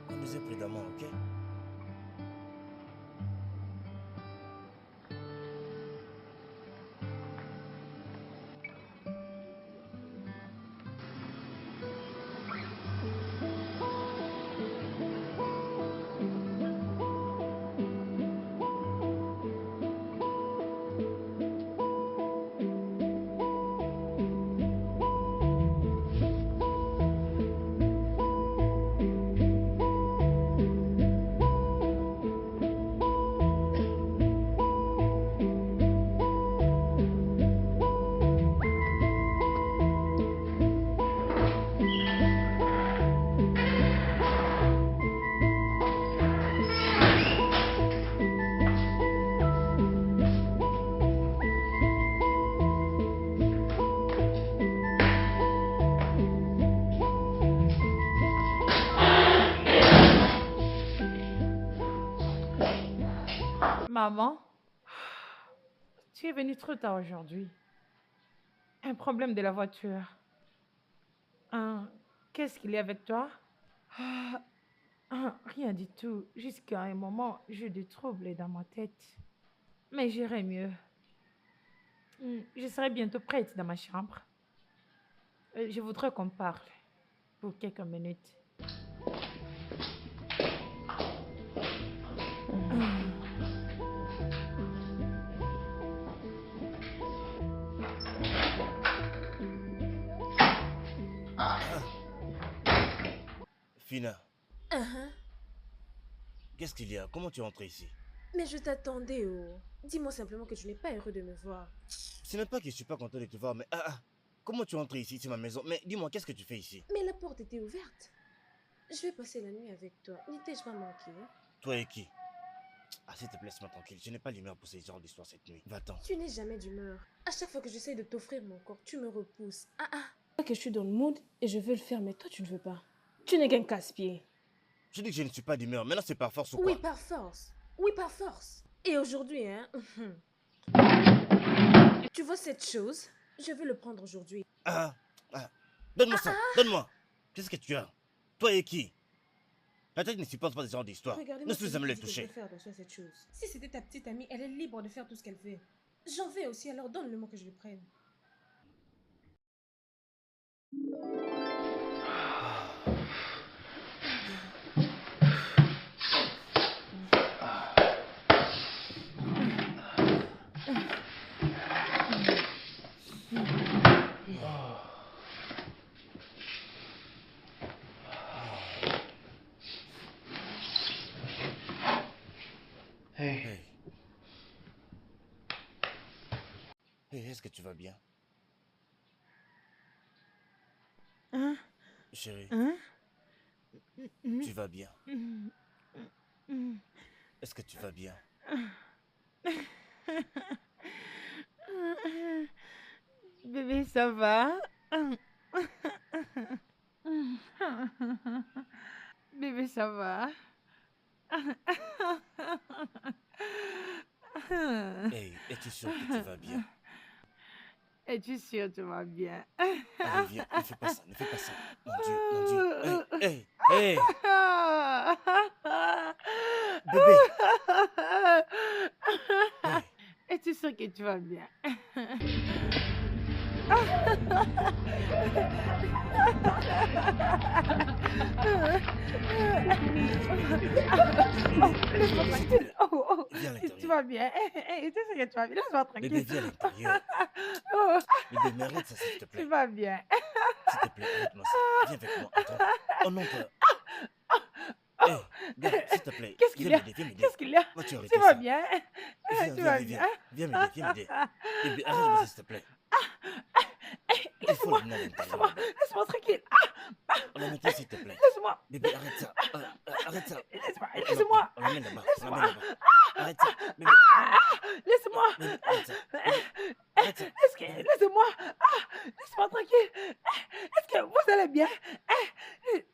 Conduisez prudemment, ok? Maman, tu es venue trop tard aujourd'hui. Un problème de la voiture. Qu'est-ce qu'il y a avec toi? Rien du tout. Jusqu'à un moment, j'ai des troubles dans ma tête. Mais j'irai mieux. Je serai bientôt prête dans ma chambre. Je voudrais qu'on parle pour quelques minutes. Fina, Uh-huh. qu'est-ce qu'il y a? Comment tu es entrée ici? Mais je t'attendais, oh. Dis-moi simplement que tu n'es pas heureux de me voir. Ce n'est pas que je suis pas content de te voir, mais comment tu es entrée ici? C'est ma maison. Mais dis-moi, qu'est-ce que tu fais ici? Mais la porte était ouverte. Je vais passer la nuit avec toi. N'y t'ai-je pas manqué? Toi et qui? Ah, s'il te plaît, laisse-moi tranquille. Je n'ai pas l'humeur pour ces genres d'histoires cette nuit. Va-t'en. Tu n'es jamais d'humeur. À chaque fois que j'essaye de t'offrir mon corps, tu me repousses. Que je suis dans le mood et je veux le faire, mais toi, tu ne veux pas. Tu n'es qu'un casse-pied. Je dis que je ne suis pas d'humeur. Maintenant, c'est par force ou quoi? Oui, par force. Oui, par force. Et aujourd'hui, hein. Tu vois cette chose? Je veux le prendre aujourd'hui. Donne-moi ça. Donne-moi. Qu'est-ce que tu as? Toi et qui? La tête ne supporte pas ce genre d'histoire. Ne suis jamais les toucher. Faire attention à cette chose. Si c'était ta petite amie, elle est libre de faire tout ce qu'elle veut. J'en veux aussi, alors donne-le-moi que je le prenne. Hey. Hey, est-ce que tu vas bien? Hein? Chérie, Hein? tu vas bien? Est-ce que tu vas bien? Bébé, ça va? Bébé, ça va? Hey, es-tu sûr que tu vas bien? Es-tu sûr que tu vas bien? Allez, viens, ne fais pas ça, ne fais pas ça. Mon Dieu, mon Dieu. Hey, hey, hey, bébé. Hey. Es-tu sûr que tu vas bien? Laisse-moi tranquille. Viens à l'intérieur. Tu vas bien? Tu sais que tu vas bien? Laisse-moi tranquille. Bébé, viens à l'intérieur. Oh, Bébé, mais arrête ça, s'il te plaît. tu vas bien? S'il te plaît, arrête-moi ça. Viens avec moi, attends. Oh non, toi. Hey, regarde, s'il te plaît. Qu'est-ce qu'il y Viens a? m'aider, viens m'aider. Qu'est-ce qu'il y a? Vas-tu arrêter Tu vas ça? bien? Viens, Tu viens, vas viens, bien? viens m'aider, viens m'aider. Bébé, arrête-moi ça, s'il te plaît. Il faut Laisse-moi, l'amener à l'intérieur. laisse-moi, bébé. laisse-moi tranquille. On la mettait, s'il te plaît. Laisse-moi, Bébé, arrête ça. Arrête ça. laisse-moi, laisse-moi. On l'amène là-bas. On Laisse-moi. l'amène là-bas. Arrête ça. Bébé, Laisse-moi. bébé, arrête ça. Bébé, arrête ça. Laisse-moi. Laisse-moi tranquille. Est-ce que vous allez bien? Hey.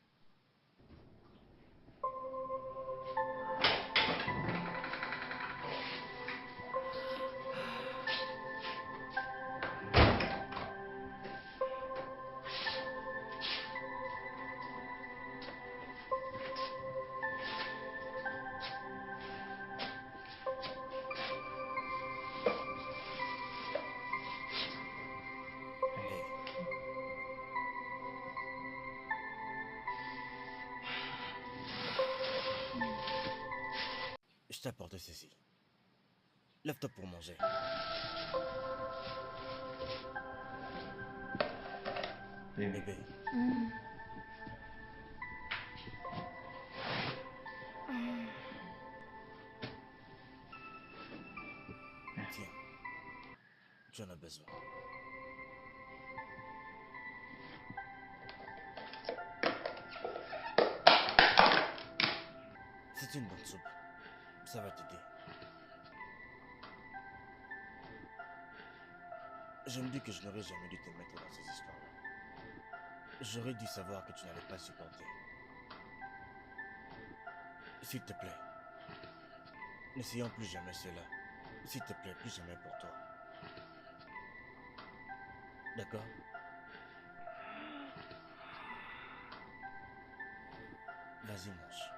Je t'apporte ceci. Lève-toi pour manger. Bébé, tiens. Tu en as besoin. C'est une bonne soupe. Ça va t'aider. Je me dis que je n'aurais jamais dû te mettre dans ces histoires-là. J'aurais dû savoir que tu n'allais pas supporter. S'il te plaît, n'essayons plus jamais cela. S'il te plaît, plus jamais pour toi. D'accord? Vas-y, mange.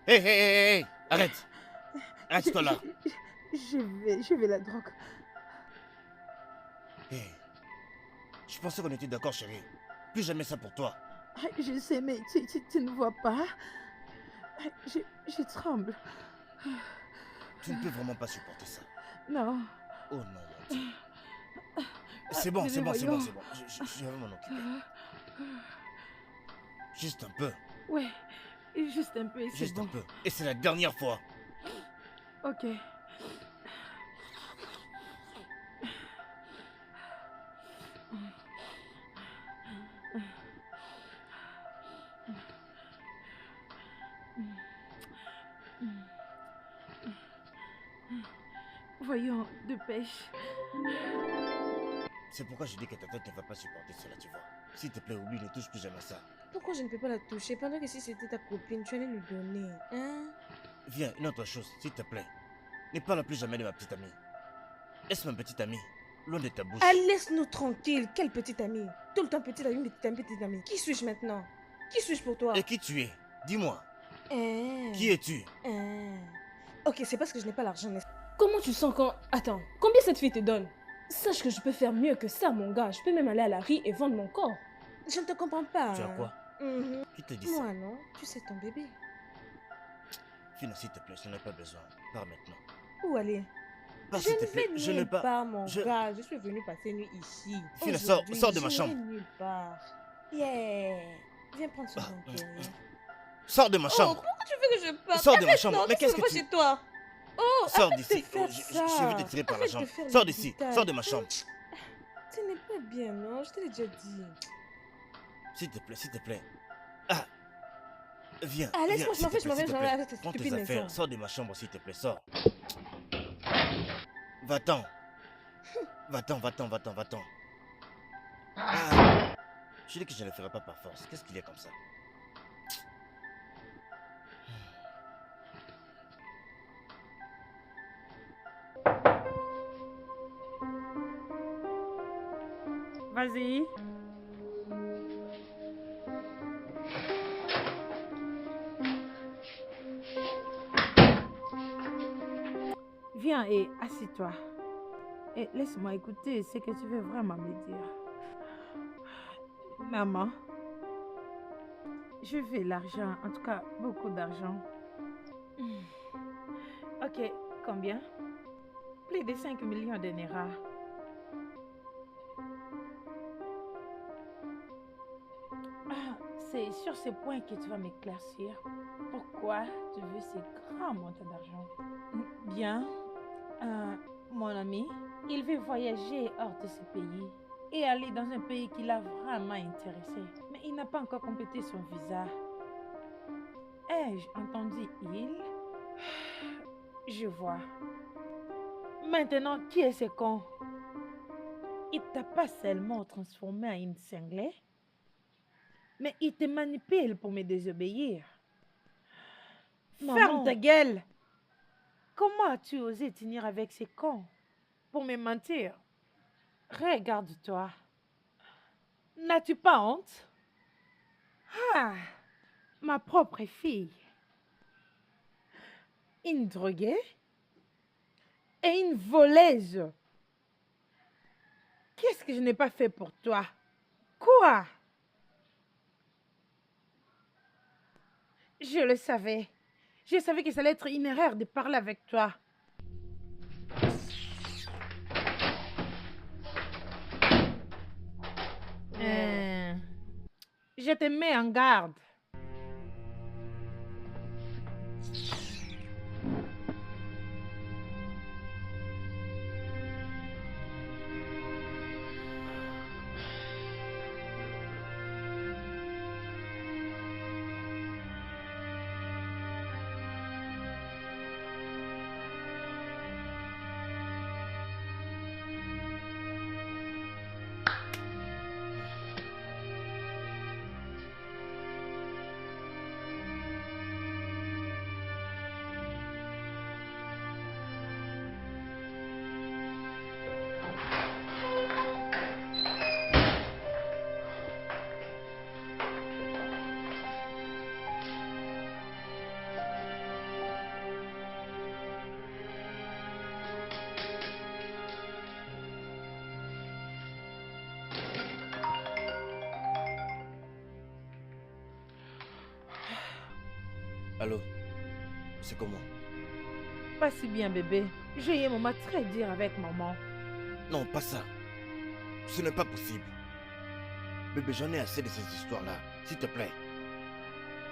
Hé, hé, hé, hé, arrête! Reste-toi là! Je vais la drogue. Hé, je pensais qu'on était d'accord, chérie. Plus jamais ça pour toi. Je sais, mais tu ne vois pas. Je tremble. Tu ne peux vraiment pas supporter ça. Non. Oh non, mon Dieu. C'est bon, c'est bon, c'est bon, c'est bon. Je vais m'en occuper. Juste un peu. Ouais, juste un peu, c'est Juste bon. un peu. Et c'est la dernière fois. Ok. Voyons, dépêche. C'est pourquoi je dis que ta tête ne va pas supporter cela, tu vois. S'il te plaît, oublie, ne touche plus jamais ça. Pourquoi je ne peux pas la toucher pendant que si c'était ta copine, tu allais lui donner, hein? Viens, une autre chose, s'il te plaît. Ne parle plus jamais de ma petite amie. Laisse ma petite amie loin de ta bouche. Ah, laisse-nous tranquille. Quelle petite amie? Tout le temps petite amie, petite amie. Qui suis-je maintenant? Qui suis-je pour toi? Et qui tu es? Dis-moi. Hein? Qui es-tu? Hein? Ok, c'est parce que je n'ai pas l'argent. Comment tu sens quand... Attends, combien cette fille te donne? Sache que je peux faire mieux que ça, mon gars. Je peux même aller à la rue et vendre mon corps. Je ne te comprends pas. Tu as quoi? Qui te dit ça? Moi, non. Tu sais ton bébé. Fina, s'il te plaît, je n'en ai pas besoin. Pars maintenant. Où aller? Pars, s'il te plaît. Je ne vais nulle part, mon gars. Je suis venu passer nuit ici. Fina, sors de ma chambre. Je vais nulle part. Yeah. Viens prendre ce bon cœur. Sors de ma chambre. Pourquoi tu veux que je parte? Sors de ma chambre. Mais qu'est-ce que tu... chez toi? Oh, sors d'ici. Je vais te tirer par la jambe. Sors d'ici. Sors de ma chambre. Tu n'es pas bien, non? Je te l'ai déjà dit. S'il te plaît, s'il te plaît. Ah. Viens. Ah, laisse-moi, je m'en vais, Prends tes affaires. Sors de ma chambre, s'il te plaît. Sors. Va-t'en. Va-t'en. Ah. Je dis que je ne le ferai pas par force. Qu'est-ce qu'il y a comme ça? Vas-y. Viens et assis-toi. Et laisse-moi écouter ce que tu veux vraiment me dire. Maman, je veux l'argent, en tout cas beaucoup d'argent. Ok, combien? Plus de 5 millions de Naira. C'est sur ce point que tu vas m'éclaircir. Pourquoi tu veux ces grands montants d'argent? Bien, mon ami, il veut voyager hors de ce pays et aller dans un pays qui l'a vraiment intéressé. Mais il n'a pas encore complété son visa. Ai-je entendu il? Je vois. Maintenant, qui est ce con? Il t'a pas seulement transformé en une cinglée, mais il te manipule pour me désobéir. Ferme ta gueule! Comment as-tu osé tenir avec ces cons pour me mentir? Regarde-toi. N'as-tu pas honte? Ah, ma propre fille. Une droguée et une voleuse. Qu'est-ce que je n'ai pas fait pour toi? Quoi? Je le savais. Je savais que ça allait être une erreur de parler avec toi. Je te mets en garde. Allô? C'est comment? Pas si bien, bébé. J'ai eu un moment très dur avec maman. Non, pas ça. Ce n'est pas possible. Bébé, j'en ai assez de ces histoires-là. S'il te plaît.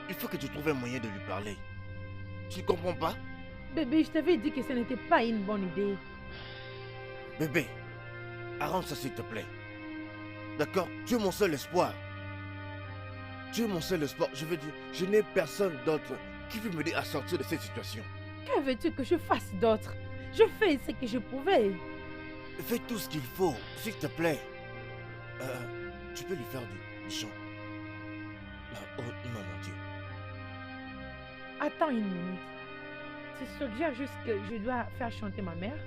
Il faut que tu trouves un moyen de lui parler. Tu ne comprends pas? Bébé, je t'avais dit que ce n'était pas une bonne idée. Bébé, arrange ça s'il te plaît. D'accord? Tu es mon seul espoir. Tu es mon seul espoir. Je veux dire, je n'ai personne d'autre qui peut m'aider à sortir de cette situation. Que veux-tu que je fasse d'autre? Je fais ce que je pouvais. Fais tout ce qu'il faut, s'il te plaît. Tu peux lui faire du chant. Oh non, mon Dieu. Attends une minute. Tu suggères juste que je dois faire chanter ma mère?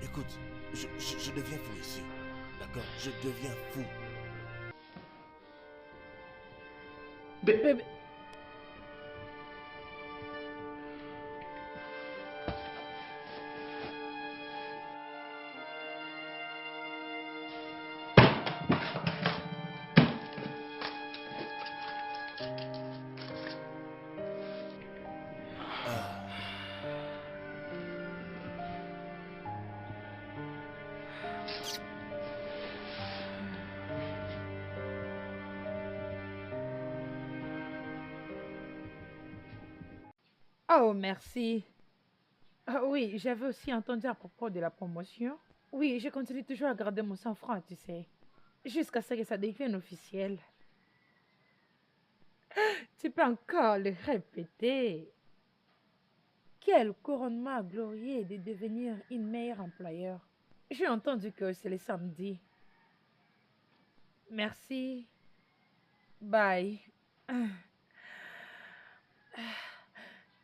Écoute, je deviens fou ici. D'accord? Je deviens fou. Bébé. Oh, merci. Ah oui, j'avais aussi entendu à propos de la promotion. Oui, je continue toujours à garder mon sang-froid, tu sais. Jusqu'à ce que ça devienne officiel. Tu peux encore le répéter. Quel couronnement glorieux de devenir une meilleure employeur. J'ai entendu que c'est le samedi. Merci. Bye.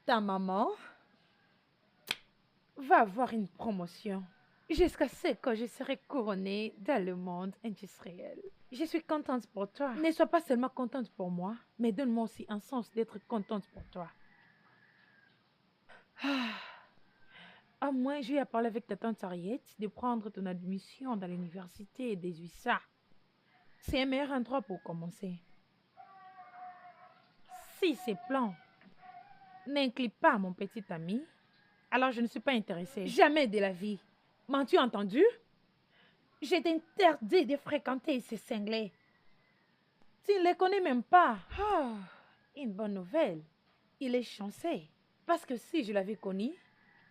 Ta maman va avoir une promotion jusqu'à ce que je serai couronnée dans le monde industriel. Je suis contente pour toi. Ne sois pas seulement contente pour moi, mais donne-moi aussi un sens d'être contente pour toi. À moins, j'ai à parler avec ta tante Harriet de prendre ton admission dans l'université des USA. C'est un meilleur endroit pour commencer. Si ces plans n'incluent pas mon petit ami, alors je ne suis pas intéressée. Jamais de la vie. M'as-tu entendu? Je t'interdis de fréquenter ces cinglés. Tu ne les connais même pas. Ah, une bonne nouvelle. Il est chanceux. Parce que si je l'avais connu,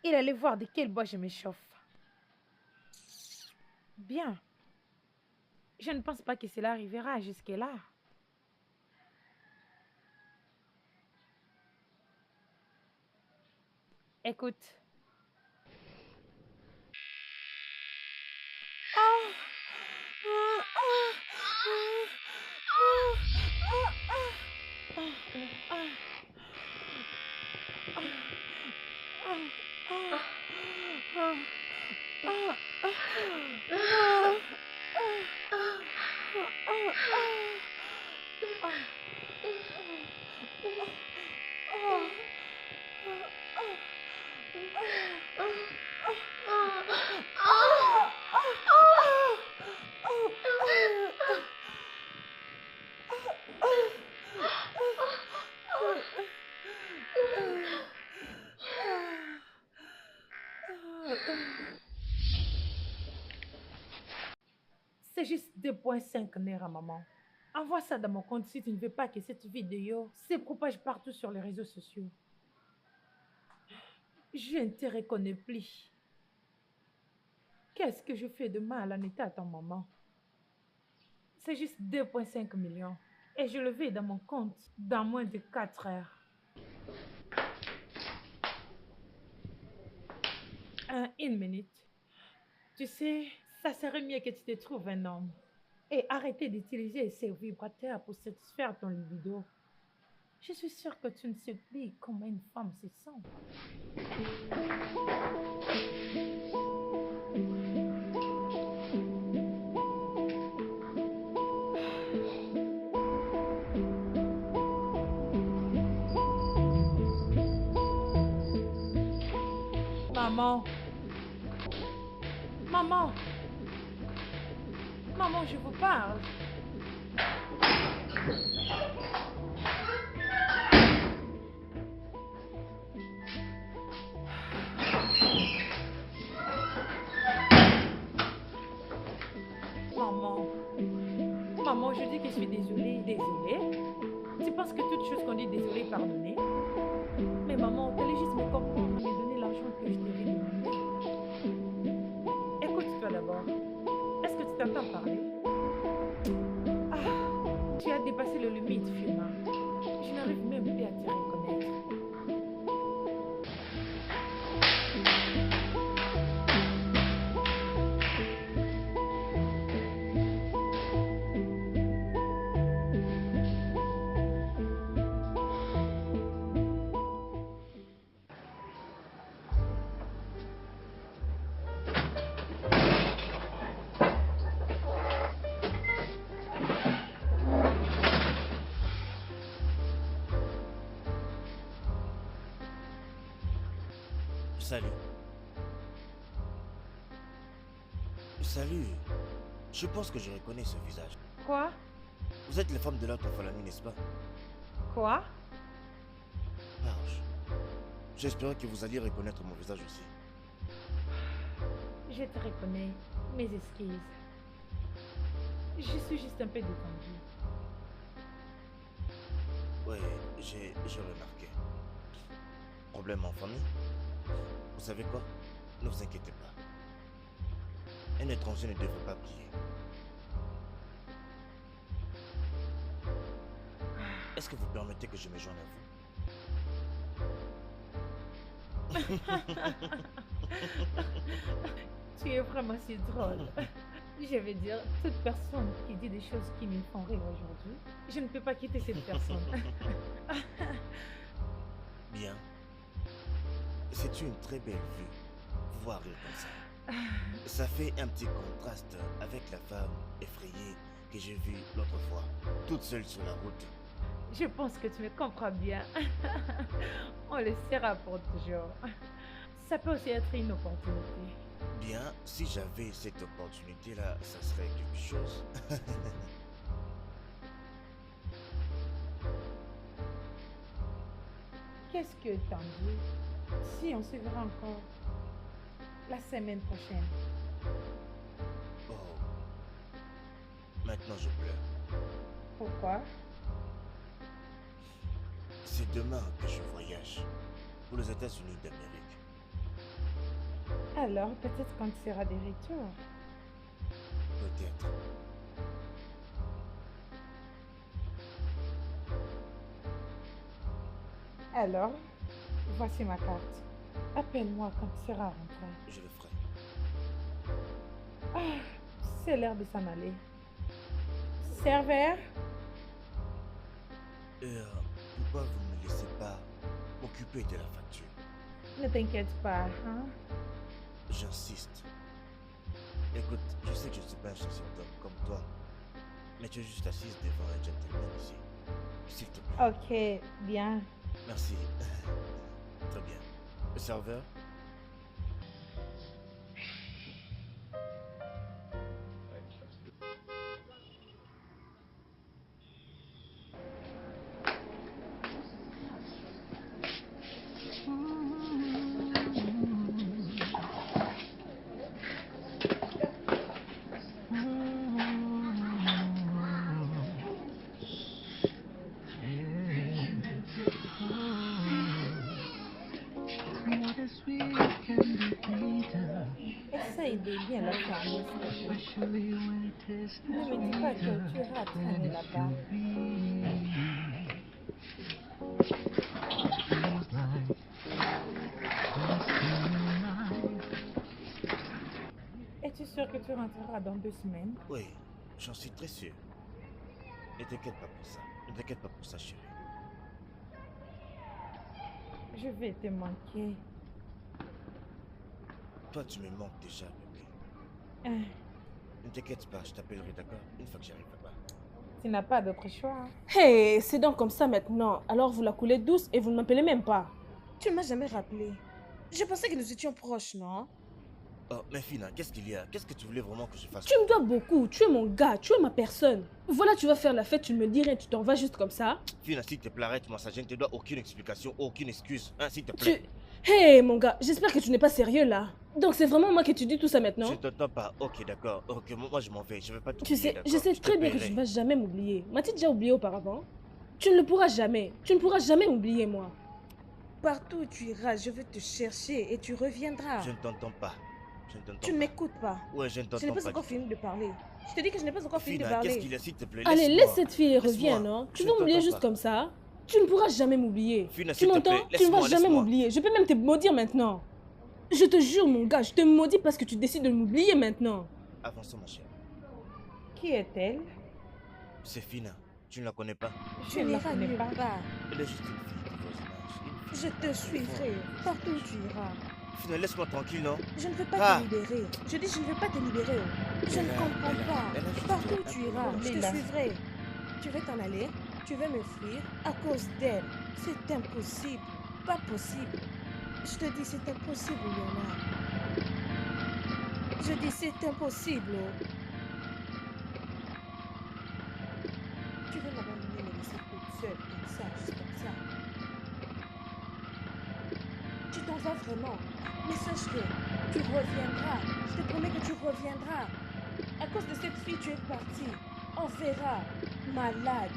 il allait voir de quel bois je m'échauffe. Bien. Je ne pense pas que cela arrivera jusque-là. Écoute. C'est juste 2,5 nerfs à maman. Envoie ça dans mon compte si tu ne veux pas que cette vidéo se propage partout sur les réseaux sociaux. Je ne te reconnais plus. Qu'est-ce que je fais de mal en état à ta maman? C'est juste 2,5 millions. Et je le vais dans mon compte dans moins de 4 heures. Une minute. Tu sais, ça serait mieux que tu te trouves un homme. Et arrêter d'utiliser ces vibrateurs pour satisfaire ton libido. Je suis sûre que tu ne sais plus comment une femme se sent. Maman. Maman. Maman, je vous parle. Maman, je dis que je suis désolée. Désolée? Tu penses que toute chose qu'on dit désolée, pardonner? Mais maman, t'allais juste me comprendre et me donner l'argent que je t'avais demandé. Écoute-toi d'abord. Est-ce que tu t'entends parler? Ah, tu as dépassé le limite, Fiona. Je n'arrive même plus à te reconnaître. Salut. Salut. Je pense que je reconnais ce visage. Quoi? Vous êtes la femme de l'autre Falani, n'est-ce pas? Quoi? Marche. J'espérais que vous alliez reconnaître mon visage aussi. Je te reconnais. Mes excuses. Je suis juste un peu détendue. Oui, j'ai remarqué. Problème en famille? Vous savez quoi? Ne vous inquiétez pas. Un étranger ne devrait pas plier. Est-ce que vous permettez que je me joigne à vous? Tu es vraiment si drôle. Je veux dire, toute personne qui dit des choses qui me font rire aujourd'hui, je ne peux pas quitter cette personne. Bien. C'est une très belle vue. Voir rire comme ça. Ça fait un petit contraste avec la femme effrayée que j'ai vue l'autre fois, toute seule sur la route. Je pense que tu me comprends bien. On le sera pour toujours. Ça peut aussi être une opportunité. Bien, si j'avais cette opportunité-là, ça serait quelque chose. Qu'est-ce que t'en dis si on se verra encore la semaine prochaine? Oh. Maintenant je pleure. Pourquoi? C'est demain que je voyage pour les États-Unis d'Amérique. Alors, peut-être quand tu seras de retour. Peut-être. Alors, voici ma carte. Appelle-moi quand tu seras rentré. Je le ferai. Ah, c'est l'heure de s'en aller. Serveur? Pourquoi vous ne me laissez pas m'occuper de la facture? Ne t'inquiète pas, hein? J'insiste. Écoute, je sais que je ne suis pas un chasseur d'hommes comme toi, mais tu es juste assise devant un gentleman ici. S'il te plaît. Ok, bien. Merci. Très bien. Le serveur? Essaye de bien la fermer. Especially when it is Ne me dis pas que tu iras traîner là-bas. feels like Es-tu sûr que tu rentreras dans 2 semaines? Oui, j'en suis très sûr. Ne t'inquiète pas pour ça. Ne t'inquiète pas pour ça, chérie. Je vais te manquer. Toi, tu me manques déjà, bébé. Ah, Ne t'inquiète pas, je t'appellerai, d'accord? Une fois que j'arrive là-bas. tu n'as pas d'autre choix. Hey, c'est donc comme ça maintenant. Alors vous la coulez douce et vous ne m'appelez même pas. Tu ne m'as jamais rappelé. Je pensais que nous étions proches, non? Oh, mais Fina, qu'est-ce qu'il y a? Qu'est-ce que tu voulais vraiment que je fasse? Tu me dois beaucoup. Tu es mon gars. Tu es ma personne. Voilà, tu vas faire la fête, tu ne me dis rien, tu t'en vas juste comme ça. Fina, s'il te plaît, arrête-moi ça. Je ne te dois aucune explication, aucune excuse. Hein, s'il te plaît. Hey, mon gars, j'espère que tu n'es pas sérieux là. Donc c'est vraiment moi que tu dis tout ça Je maintenant? ne t'entends pas. Ok, d'accord. Ok, moi je m'en vais. Je vais pas Tu t'oublier, sais, je d'accord? sais Je te très bien que tu paierai. ne vas jamais m'oublier. M'as-tu déjà oublié auparavant? Tu ne le pourras jamais. Tu ne pourras jamais m'oublier, moi. Partout où tu iras, je vais te chercher et tu reviendras. Je ne t'entends pas. Je ne t'entends Tu ne pas. m'écoutes pas. Ouais, je ne Je n'ai t'entends pas pas du encore tout. fini de parler. Je te dis que je n'ai pas encore fini de Fina, qu'est-ce parler. qu'il y a, s'il te plaît? Allez, laisse Laisse-moi. cette fille et reviens, Laisse-moi. non? Tu Je vas ne m'oublier t'entends juste pas. comme ça? Tu ne pourras jamais m'oublier. Fina, Tu s'il te m'entends? plaît, Tu ne vas laisse-moi, jamais laisse-moi. m'oublier. Je peux même te maudire maintenant. Je te jure, mon gars, je te maudis parce que tu décides de m'oublier maintenant. Avançons, ma chère. Qui est-elle? C'est Fina. Tu ne la connais pas? Je Tu ne la n'iras connais nulle pas. part. Elle est juste une fille du voisinage. Une Je fille. te suivrai partout où tu iras. Fina, laisse-moi tranquille, non? Je ne veux pas Ah. te libérer. Je dis je ne veux pas te libérer. Je ne comprends pas. Elle a juste Partout où un tu peu iras, de je te Lila. suivrai. Tu veux t'en aller? Tu veux me fuir à cause d'elle? C'est impossible. Pas possible. Je te dis c'est impossible, Léonard. Je dis c'est impossible. Tu veux m'abandonner, me laisser toute seule comme ça, juste comme ça. Tu t'en vas vraiment. Mais sache que tu reviendras. Je te promets que tu reviendras. À cause de cette fille, tu es parti. On verra. Malade.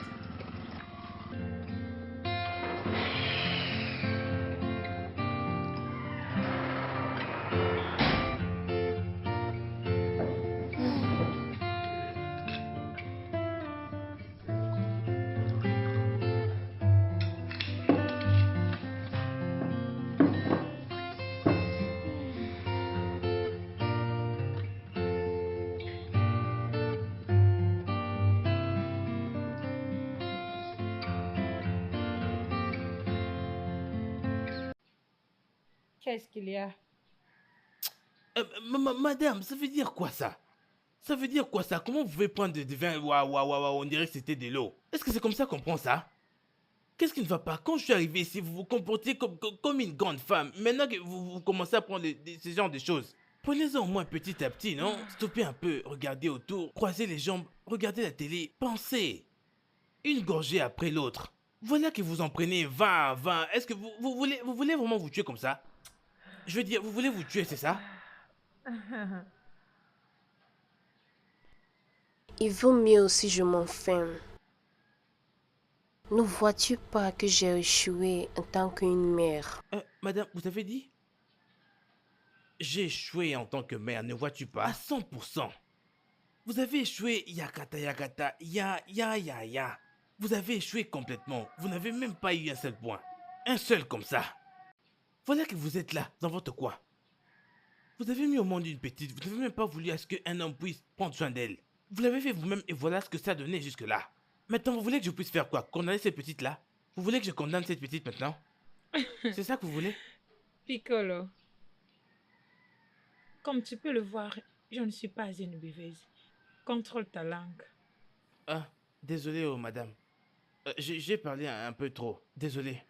Qu'est-ce qu'il y a? Madame, ça veut dire quoi ça? Ça veut dire quoi ça? Comment vous pouvez prendre du vin? Waouh, waouh, waouh, on dirait que c'était de l'eau. Est-ce que c'est comme ça qu'on prend ça? Qu'est-ce qui ne va pas? Quand je suis arrivé ici, vous vous comportez comme une grande femme. Maintenant que vous commencez à prendre ce genre de choses. Prenez-en au moins petit à petit, non? Stoppez un peu, regardez autour, croisez les jambes, regardez la télé, pensez. Une gorgée après l'autre. Voilà que vous en prenez 20, 20. Est-ce que vous voulez vraiment vous tuer comme ça? Je veux dire, vous voulez vous tuer, c'est ça? Il vaut mieux si je m'enferme. Ne vois-tu pas que j'ai échoué en tant qu'une mère? Madame, vous avez dit? J'ai échoué en tant que mère, ne vois-tu pas? À 100%. Vous avez échoué, yakata, yakata, ya. Vous avez échoué complètement. Vous n'avez même pas eu un seul point. Un seul comme ça. Voilà que vous êtes là, dans votre coin. Vous avez mis au monde une petite, vous n'avez même pas voulu à ce qu'un homme puisse prendre soin d'elle. Vous l'avez fait vous-même et voilà ce que ça a donné jusque-là. Maintenant, vous voulez que je puisse faire quoi? Condamner cette petite-là? Vous voulez que je condamne cette petite maintenant? C'est ça que vous voulez? Piccolo, comme tu peux le voir, je ne suis pas une buveuse. Contrôle ta langue. Ah, désolé, oh, madame. J'ai parlé un peu trop. Désolé.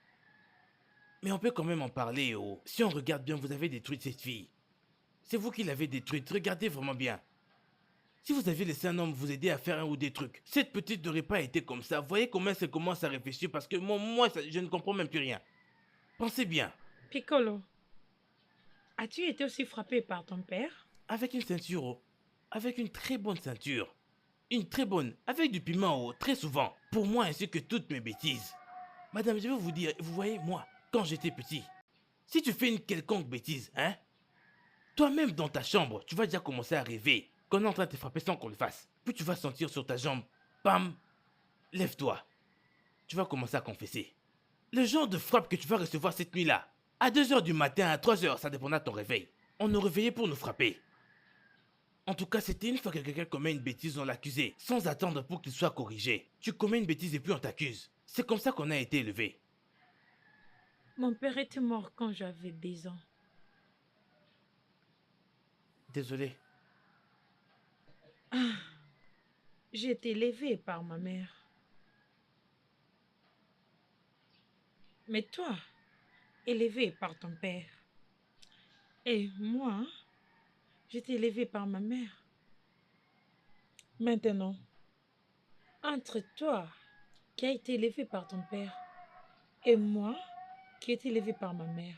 Mais on peut quand même en parler, oh. Si on regarde bien, vous avez détruit cette fille. C'est vous qui l'avez détruite. Regardez vraiment bien. Si vous aviez laissé un homme vous aider à faire un ou des trucs, cette petite n'aurait pas été comme ça. Voyez comment elle commence à réfléchir parce que moi je ne comprends même plus rien. Pensez bien. Piccolo, as-tu été aussi frappé par ton père? Avec une ceinture, oh. Avec une très bonne ceinture. Une très bonne. Avec du piment, oh. Très souvent. Pour moi ainsi que toutes mes bêtises. Madame, je vais vous dire, vous voyez, moi, quand j'étais petit, si tu fais une quelconque bêtise, hein, toi-même dans ta chambre, tu vas déjà commencer à rêver qu'on est en train de te frapper sans qu'on le fasse. Puis tu vas sentir sur ta jambe, bam, lève-toi. Tu vas commencer à confesser. Le genre de frappe que tu vas recevoir cette nuit-là, à 2h du matin, à 3h, ça dépendra de ton réveil. On nous réveillait pour nous frapper. En tout cas, c'était une fois que quelqu'un commet une bêtise, on l'accusait, sans attendre pour qu'il soit corrigé. Tu commets une bêtise et puis on t'accuse. C'est comme ça qu'on a été élevé. Mon père était mort quand j'avais 10 ans. Désolé. J'ai été élevée par ma mère. Mais toi, élevé par ton père. Et moi, j'ai été élevée par ma mère. Maintenant, entre toi, qui a été élevé par ton père, et moi, qui ai été élevée par ma mère,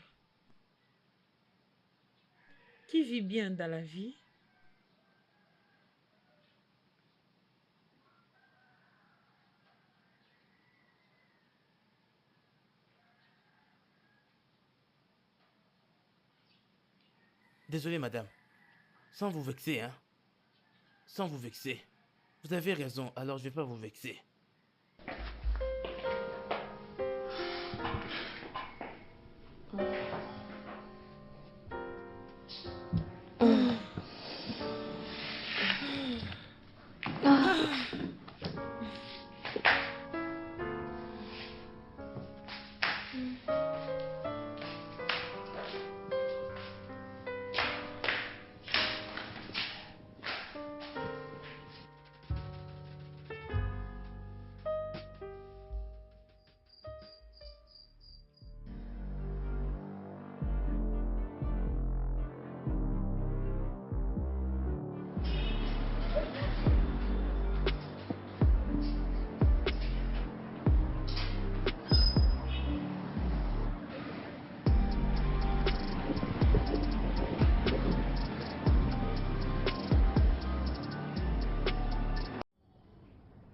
qui vit bien dans la vie. Désolé, madame. Sans vous vexer, hein. Sans vous vexer. Vous avez raison, alors je vais pas vous vexer.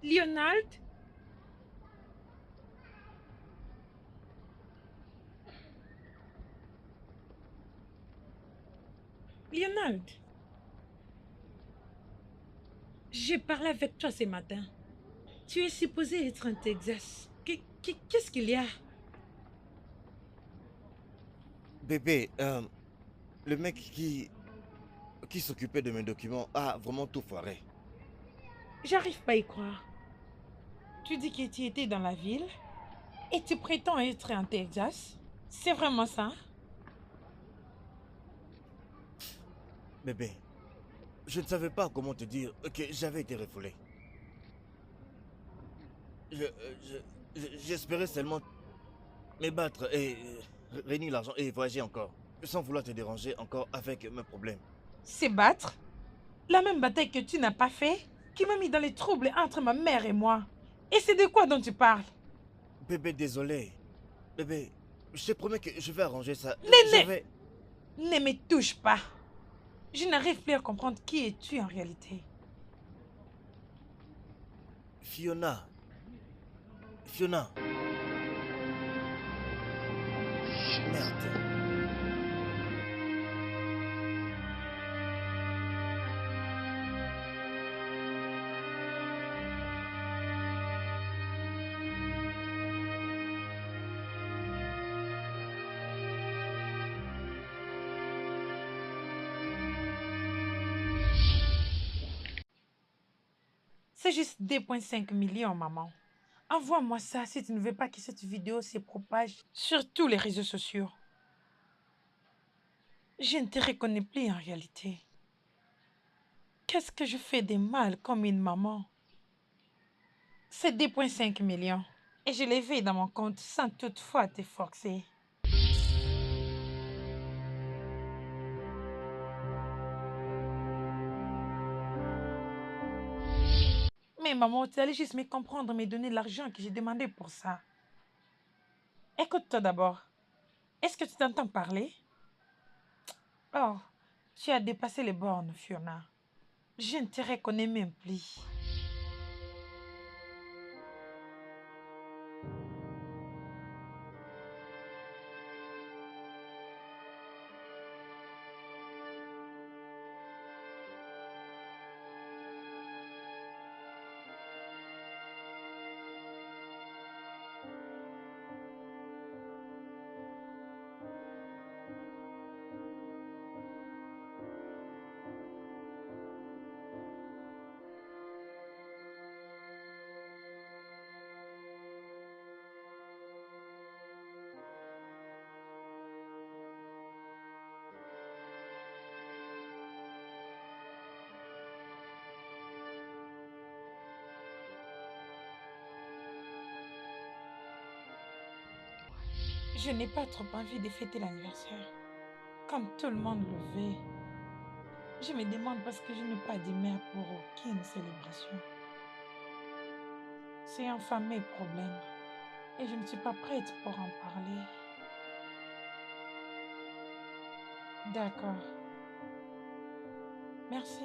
Leonard? Leonard? J'ai parlé avec toi ce matin. Tu es supposé être en Texas. Qu'est-ce qu'il y a? Bébé, le mec qui s'occupait de mes documents a vraiment tout foiré. J'arrive pas à y croire. Tu dis que tu étais dans la ville et tu prétends être en Texas. C'est vraiment ça? Bébé, je ne savais pas comment te dire que j'avais été refoulé. J'espérais seulement me battre et réunir l'argent et voyager encore, sans vouloir te déranger encore avec mes problèmes. C'est battre? La même bataille que tu n'as pas fait, qui m'a mis dans les troubles entre ma mère et moi. Et c'est de quoi dont tu parles? Bébé, désolé. Bébé, je te promets que je vais arranger ça. Néné! Ne me touche pas. Je n'arrive plus à comprendre qui es-tu en réalité. Fiona. Fiona. Merde. C'est juste 2,5 millions, maman. Envoie-moi ça si tu ne veux pas que cette vidéo se propage sur tous les réseaux sociaux. Je ne te reconnais plus en réalité. Qu'est-ce que je fais de mal comme une maman? C'est 2,5 millions et je les vais dans mon compte sans toutefois te forcer. Mais maman, tu allais juste me comprendre, me donner l'argent que j'ai demandé pour ça. Écoute-toi d'abord. Est-ce que tu t'entends parler? Oh, tu as dépassé les bornes, Fiona. Je ne te reconnais même plus. Je n'ai pas trop envie de fêter l'anniversaire, comme tout le monde le veut. Je me demande parce que je n'ai pas d'humeur pour aucune célébration. C'est un fameux problème et je ne suis pas prête pour en parler. D'accord. Merci.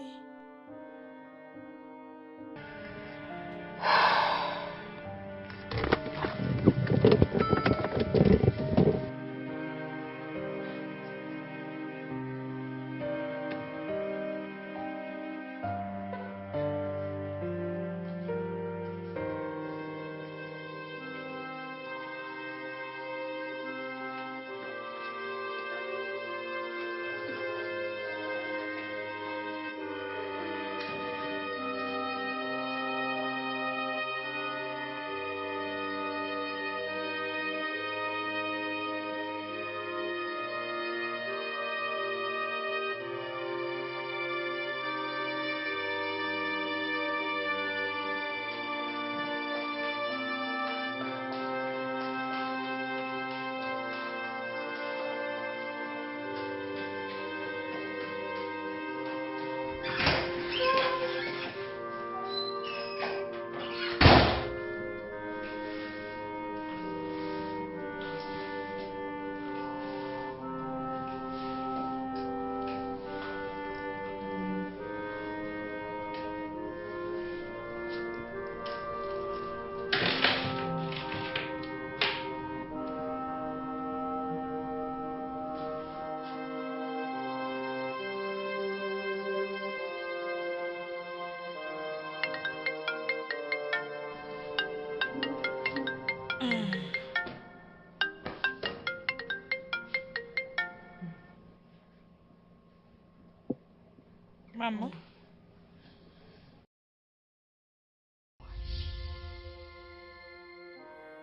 Maman.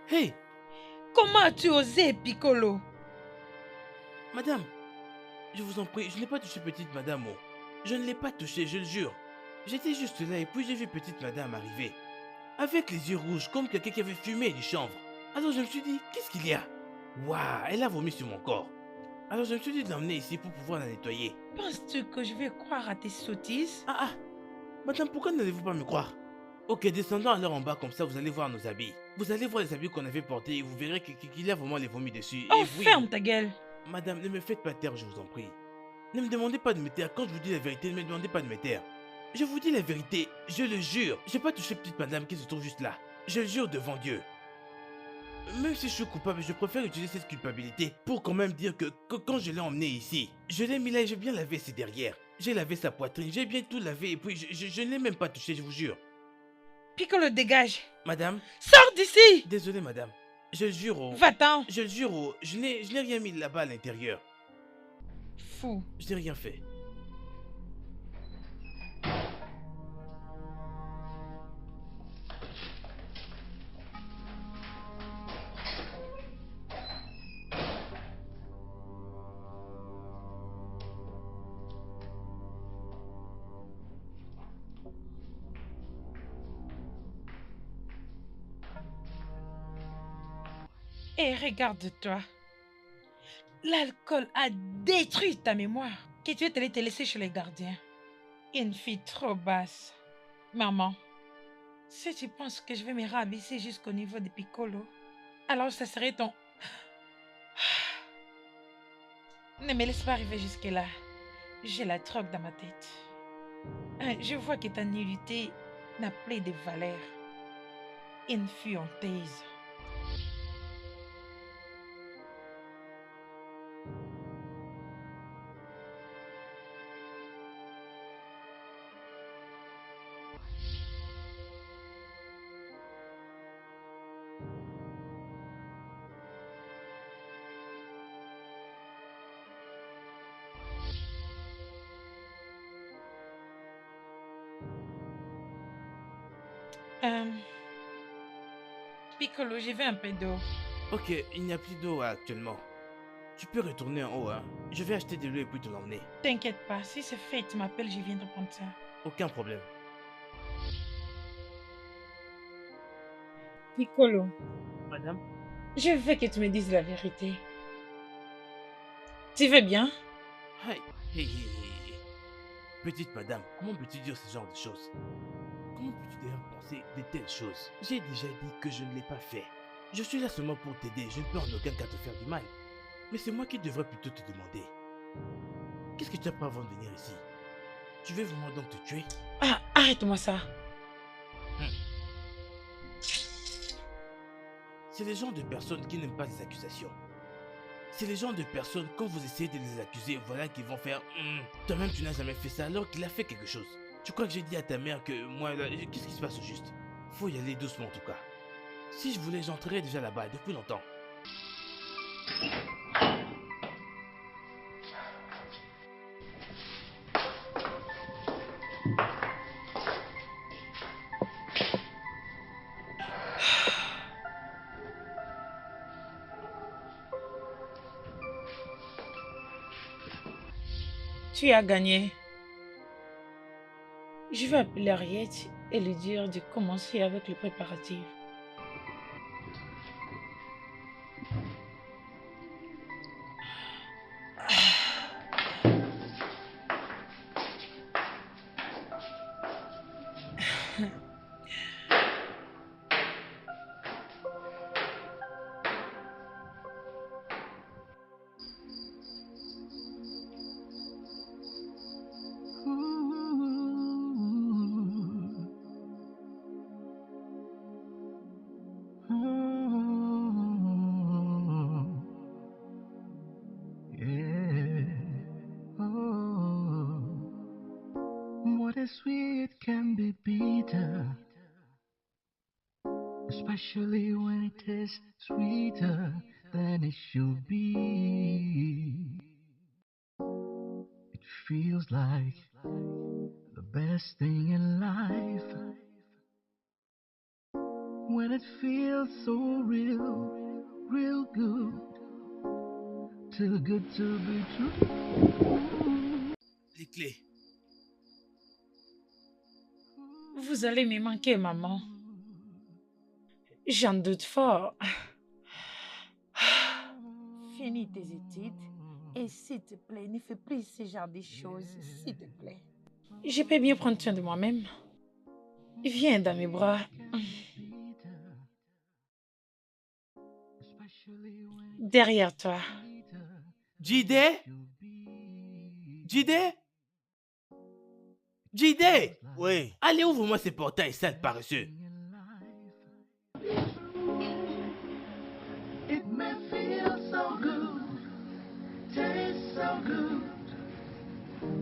Hey, Comment as-tu osé, Piccolo? madame, je vous en prie, je n'ai pas touché petite madame. Oh. Je ne l'ai pas touché, je le jure. J'étais juste là et puis j'ai vu petite madame arriver. Avec les yeux rouges, comme quelqu'un qui avait fumé du chanvre. Alors je me suis dit, qu'est-ce qu'il y a? Waouh, elle a vomi sur mon corps. Alors je me suis dit de l'emmener ici pour pouvoir la nettoyer. Penses-tu que je vais croire à tes sottises? Ah, madame, pourquoi n'allez-vous pas me croire? Ok, descendons alors en bas, comme ça vous allez voir nos habits. Vous allez voir les habits qu'on avait portés et vous verrez qu'il y a vraiment les vomis dessus. Oh, et oui, ferme ta gueule! madame, ne me faites pas taire, je vous en prie. Ne me demandez pas de me taire. Quand je vous dis la vérité, ne me demandez pas de me taire. Je vous dis la vérité, je le jure. J'ai pas touché petite madame qui se trouve juste là. Je le jure devant Dieu. Même si je suis coupable, je préfère utiliser cette culpabilité pour quand même dire que quand je l'ai emmené ici, je l'ai mis là et j'ai bien lavé ses derrières. J'ai lavé sa poitrine, j'ai bien tout lavé et puis je ne l'ai même pas touché, je vous jure. Piccolo, dégage! Madame, Sors d'ici! désolé madame. Je le jure, Va-t'en! je le jure, je n'ai rien mis là-bas à l'intérieur. Fou. Je n'ai rien fait. Et regarde-toi. L'alcool a détruit ta mémoire. Que tu es allé te laisser chez les gardiens. Une fille trop basse. Maman, si tu penses que je vais me rabaisser jusqu'au niveau de Piccolo, alors ça serait ton... Ne me laisse pas arriver jusque-là. J'ai la drogue dans ma tête. Je vois que ta nullité n'a plus de valeur. Une fille en taise. Piccolo, j'ai vu un peu d'eau. Ok, il n'y a plus d'eau actuellement. Tu peux retourner en haut, hein. Je vais acheter de l'eau et puis te l'emmener. T'inquiète pas, si c'est fait, tu m'appelles, je viendrai prendre ça. Aucun problème. Piccolo, Madame? je veux que tu me dises la vérité. Tu veux bien? Hey, hey, hey, hey, hey. Petite madame, comment peux-tu dire ce genre de choses? Comment peux-tu d'ailleurs penser de telles choses? J'ai déjà dit que je ne l'ai pas fait. Je suis là seulement pour t'aider, je ne peux en aucun cas te faire du mal. Mais c'est moi qui devrais plutôt te demander. Qu'est-ce que tu as pris avant de venir ici? Tu veux vraiment donc te tuer? Ah, arrête-moi ça. C'est les genres de personnes qui n'aiment pas les accusations. C'est les genres de personnes, quand vous essayez de les accuser, voilà qu'ils vont faire toi-même tu n'as jamais fait ça alors qu'il a fait quelque chose. Tu crois que j'ai dit à ta mère que moi, là, qu'est-ce qui se passe au juste? Faut y aller doucement en tout cas. Si je voulais, j'entrerais déjà là-bas depuis longtemps. Tu as gagné. Je vais appeler Harriet et lui dire de commencer avec le préparatif. What is sweet can be bitter, especially when it is sweeter than it should be. It feels like the best thing in life when it feels so real, real good, too good to be true. Les clés. Vous allez me manquer, maman. J'en doute fort. Finis tes études et s'il te plaît, ne fais plus ce genre de choses, s'il te plaît. Je peux bien prendre soin de moi-même. Viens dans mes bras. Derrière toi. Jide? Jide? Jide! Oui, Allez, ouvre-moi ces portails, sale paresseux. It may feel so good, taste so good,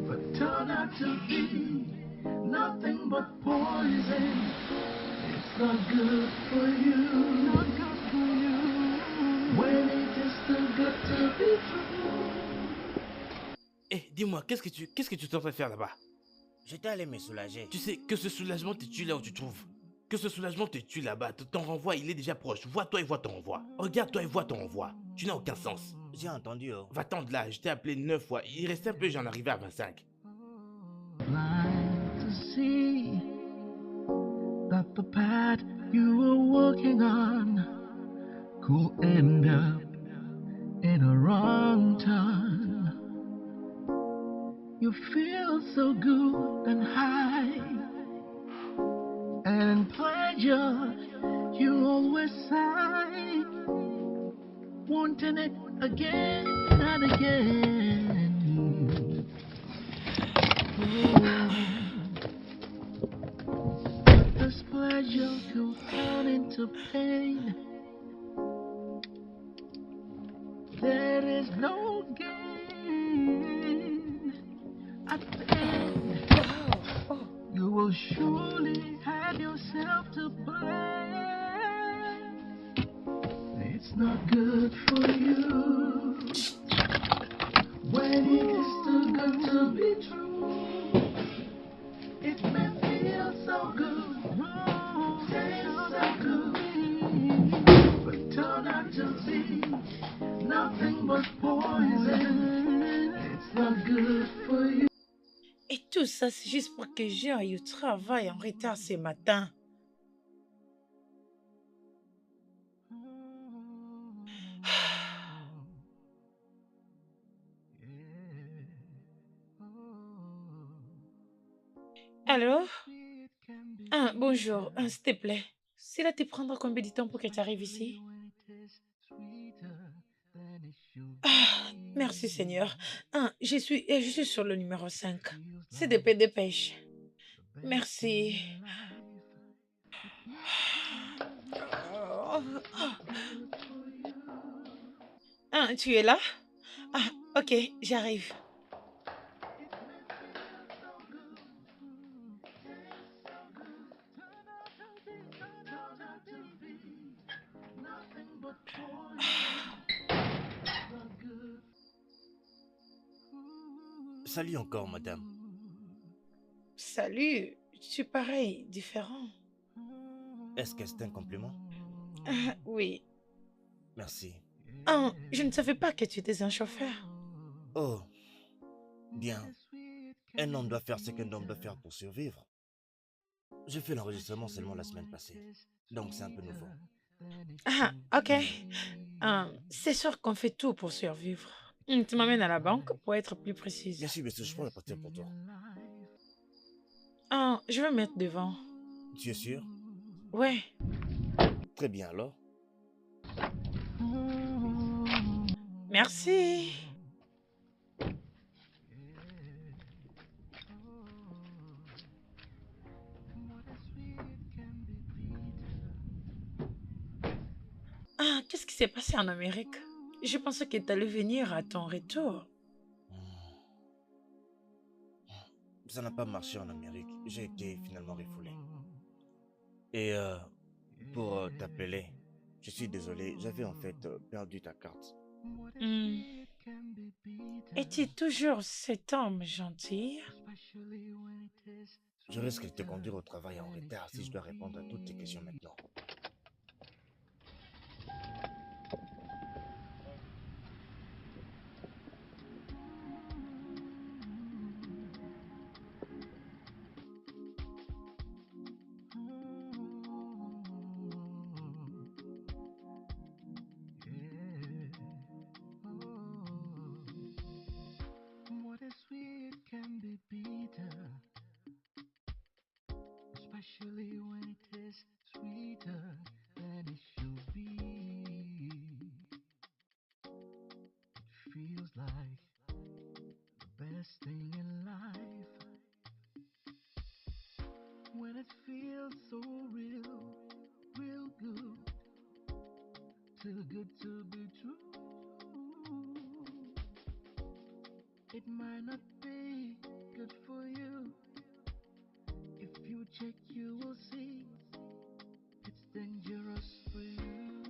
but turn out to be nothing but poison. It's not good for you, not good for you. When it is too good to be true. Eh, dis-moi, qu'est-ce que tu es en train de faire là-bas? j'étais allé me soulager. Tu sais que ce soulagement te tue là où tu te trouves. Que ce soulagement te tue là-bas. Ton renvoi, il est déjà proche. Vois-toi et vois ton renvoi. Regarde-toi et vois ton renvoi. Tu n'as aucun sens. J'ai entendu, oh. Va-t'en de là, je t'ai appelé 9 fois. Il restait un peu, j'en arrivais à 25. Blind to see that the path you were walking on could end up in a wrong turn. You feel so good and high, and in pleasure you always sigh, wanting it again and again. But this pleasure could turn into pain. There is no gain at the end. You will surely have yourself to blame. It's not good for you when it is too good to be true. It may feel so good, taste so good, but turn out to be nothing but poison. It's not good for you. Et tout ça, c'est juste pour que j'aille au travail en retard ce matin. Allô? Ah, bonjour, s'il te plaît. Cela te prendra combien de temps pour que tu arrives ici? Ah, Merci Seigneur. Je suis sur le numéro 5. CDP dépêche. Merci. Oh. Tu es là? Ah, ok, j'arrive. Salut encore, madame. Salut, tu parais différent. Est-ce que c'est un compliment? Oui. Merci. Je ne savais pas que tu étais un chauffeur. Oh, bien. Un homme doit faire ce qu'un homme doit faire pour survivre. J'ai fait l'enregistrement seulement la semaine passée, donc c'est un peu nouveau. Ok. C'est sûr qu'on fait tout pour survivre. Tu m'amènes à la banque pour être plus précise. Bien sûr, monsieur, je prends la voiture pour toi. Je vais mettre devant. Tu es sûr? Ouais. Très bien alors. Merci. Qu'est-ce qui s'est passé en Amérique? Je pensais que tu allais venir à ton retour. Ça n'a pas marché en Amérique. J'ai été finalement refoulé. Et pour t'appeler, je suis désolé, j'avais en fait perdu ta carte. Es-tu toujours cet homme gentil? Je risque de te conduire au travail en retard si je dois répondre à toutes tes questions maintenant. Especially when it is sweeter than it should be. It feels like the best thing in life when it feels so real, real good, too good to be true. It might not be good for you. If you check, you will see it's dangerous for you.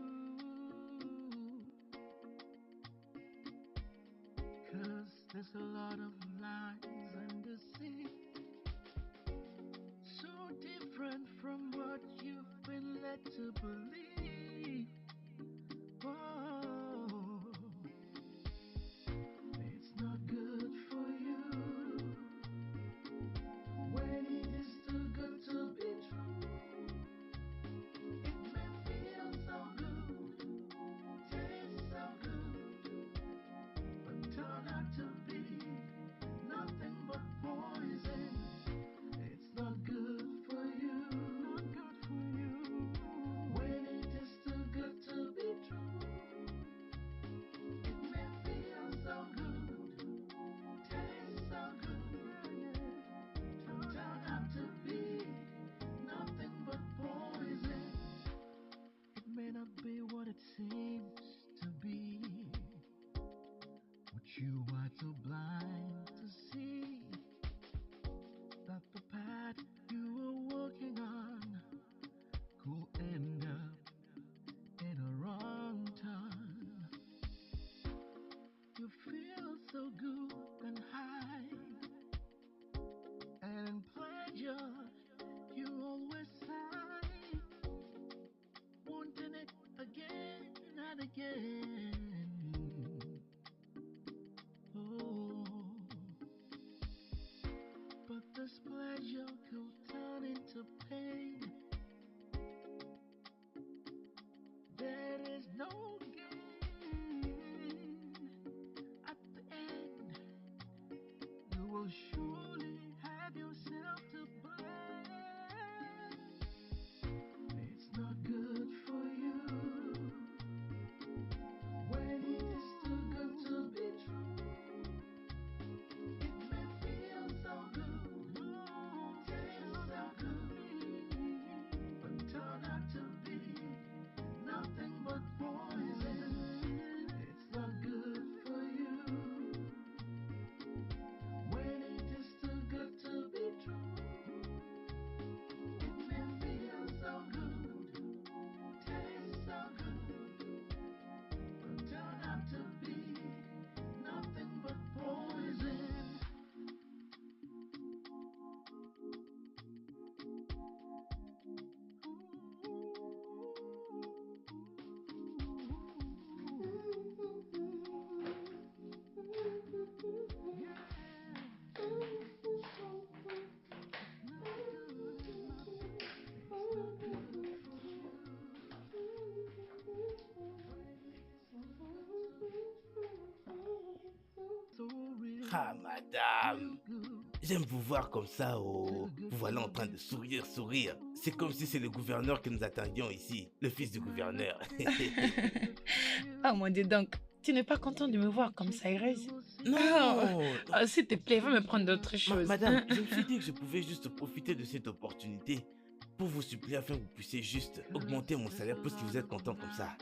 'Cause there's a lot of lies and deceit, so different from what you've been led to believe. Oh, it's not good for you when it is too good to be true. It may feel so good, taste so good, but turn out to be nothing but poison. It's not good for you, not good for you when it is too good to be true. It may feel so good, taste so good, but turn out to be nothing but poison. It may not be what it seems to be, what you are too blind to see, that the path you are walking on could end up in a wrong turn. You feel so good and high, and in pleasure you always sigh, wanting it again and again. Oh, but this pleasure could turn into pain. There is no gain at the end. You will surely have yourself to blame. It's not good for you when it is too good to be true. Ah, madame. J'aime vous voir comme ça, oh. Vous voilà en train de sourire. C'est comme si c'est le gouverneur que nous attendions ici, le fils du gouverneur. Oh mon Dieu, donc, tu n'es pas content de me voir comme ça, heureuse? Non, S'il te plaît, va me prendre d'autres choses. madame, je me suis dit que je pouvais juste profiter de cette opportunité pour vous supplier afin que vous puissiez juste augmenter mon salaire puisque vous êtes content comme ça,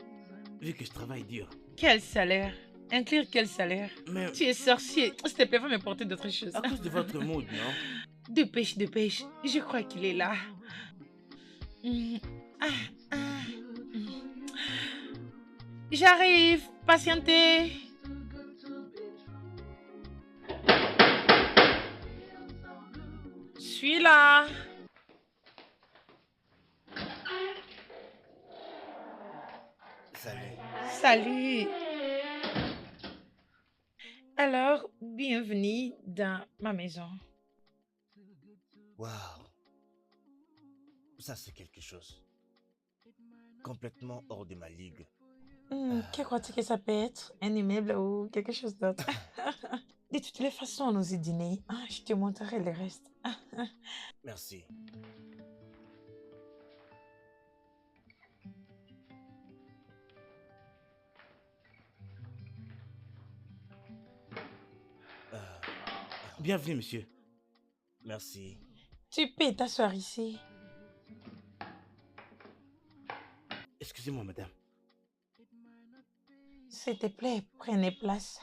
vu que je travaille dur. Quel salaire? Inclure quel salaire? Mais Tu es sorcier. S'il te plaît, va me porter d'autres choses. à cause de votre mood, non? Dépêche. Je crois qu'il est là. J'arrive. Patientez. Je suis là. Salut. Alors, bienvenue dans ma maison. Waouh. Ça, c'est quelque chose. Complètement hors de ma ligue. Que crois-tu que ça peut être? Un immeuble ou quelque chose d'autre? De toutes les façons, nous y dîner. Je te montrerai le reste. Merci. Bienvenue, monsieur. Merci. Tu peux t'asseoir ici. Excusez-moi, madame. S'il te plaît, prenez place.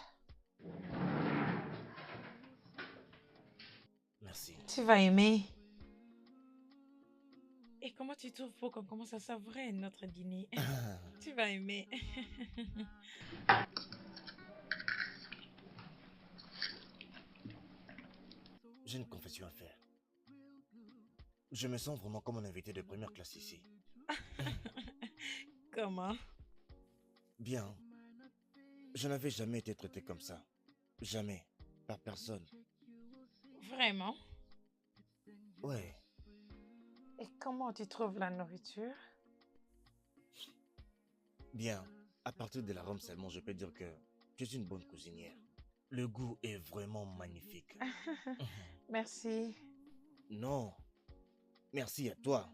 Merci. Tu vas aimer. Et comment tu trouves pour qu'on commence à savourer notre dîner? Tu vas aimer. J'ai une confession à faire. Je me sens vraiment comme un invité de première classe ici. Comment? Bien. Je n'avais jamais été traité comme ça. Jamais. Par personne. Vraiment? Ouais. Et comment tu trouves la nourriture? Bien. À partir de l'arôme seulement, je peux dire que tu es une bonne cuisinière. Le goût est vraiment magnifique. Merci. Non. Merci à toi.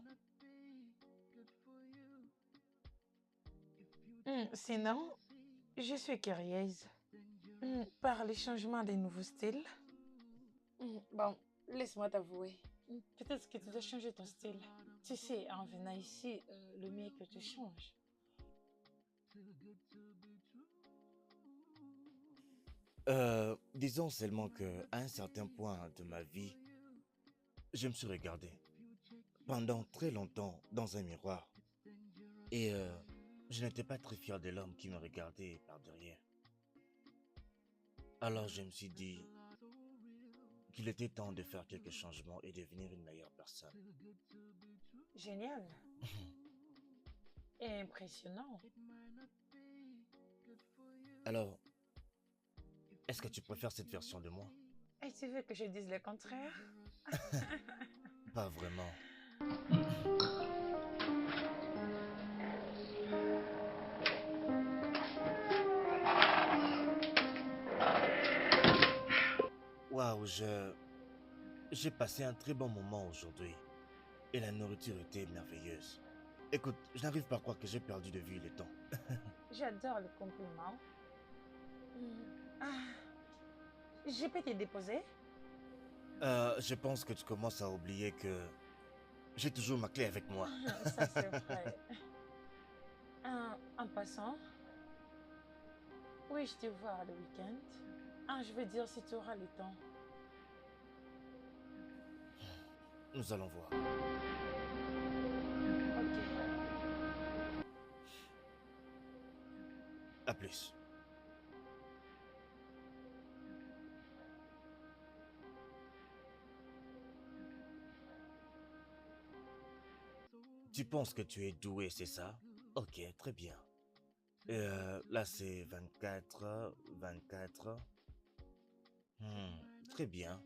Sinon, je suis curieuse. Par les changements des nouveaux styles. Bon, laisse-moi t'avouer. Peut-être que tu dois changer ton style. Tu sais, en venant ici, le mieux que tu changes. Disons seulement que à un certain point de ma vie, je me suis regardé pendant très longtemps dans un miroir. Et je n'étais pas très fier de l'homme qui me regardait par derrière. Alors je me suis dit qu'il était temps de faire quelques changements et devenir une meilleure personne. Génial. Et impressionnant. Alors, est-ce que tu préfères cette version de moi? Et tu veux que je dise le contraire? Pas vraiment. Waouh, j'ai passé un très bon moment aujourd'hui. Et la nourriture était merveilleuse. Écoute, je n'arrive pas à croire que j'ai perdu de vue le temps. J'adore le compliment. Je peux te déposer? Je pense que tu commences à oublier que j'ai toujours ma clé avec moi. Ça, c'est vrai. En passant, oui, je te vois le week-end. Je veux dire si tu auras le temps. Nous allons voir. Ok. À plus. Tu penses que tu es doué, c'est ça? Ok, très bien. Là, c'est 24, 24. Très bien.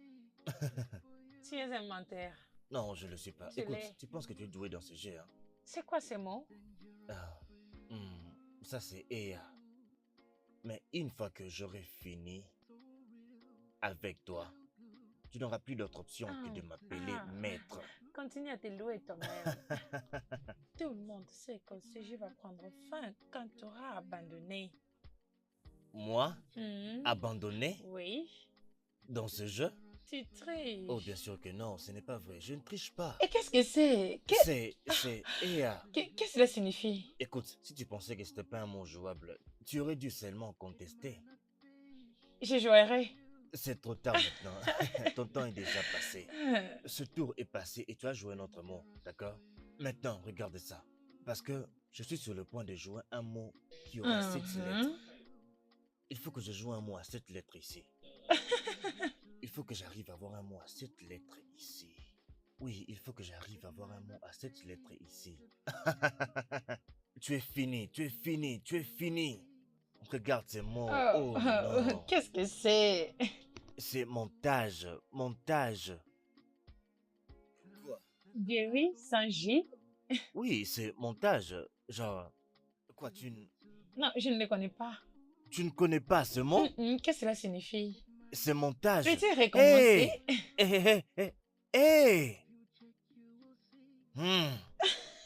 Tu es un menteur. Non, je ne le suis pas. Tu Écoute, l'es. tu penses que tu es doué dans ce jeu, hein? C'est quoi ces mots? Ça, c'est Ea. Mais une fois que j'aurai fini, avec toi, tu n'auras plus d'autre option que de m'appeler maître. Continue à te louer toi-même. Tout le monde sait que ce jeu va prendre fin quand tu auras abandonné. Moi, abandonné Oui. dans ce jeu? Tu triches. Oh, bien sûr que non, ce n'est pas vrai. Je ne triche pas. Et qu'est-ce que c'est? Qu'est-ce que cela signifie? Écoute, si tu pensais que c'était pas un mot jouable, tu aurais dû seulement contester. Je jouerai. C'est trop tard maintenant. Ton temps est déjà passé. Ce tour est passé et tu as joué un autre mot, d'accord? Maintenant, regarde ça. Parce que je suis sur le point de jouer un mot qui aura 7 lettres. Il faut que je joue un mot à 7 lettres ici. Il faut que j'arrive à avoir un mot à 7 lettres ici. Oui, il faut que j'arrive à avoir un mot à 7 lettres ici. Tu es fini, tu es fini, tu es fini. Regarde ces mots. Oh non. Qu'est-ce que c'est? C'est montage, montage. Quoi? Jerry Sanji? Oui, c'est montage. Genre, quoi, Non, je ne le connais pas. tu ne connais pas ce mot? Qu'est-ce que cela signifie? C'est montage. Peux-tu recommencer? Hey!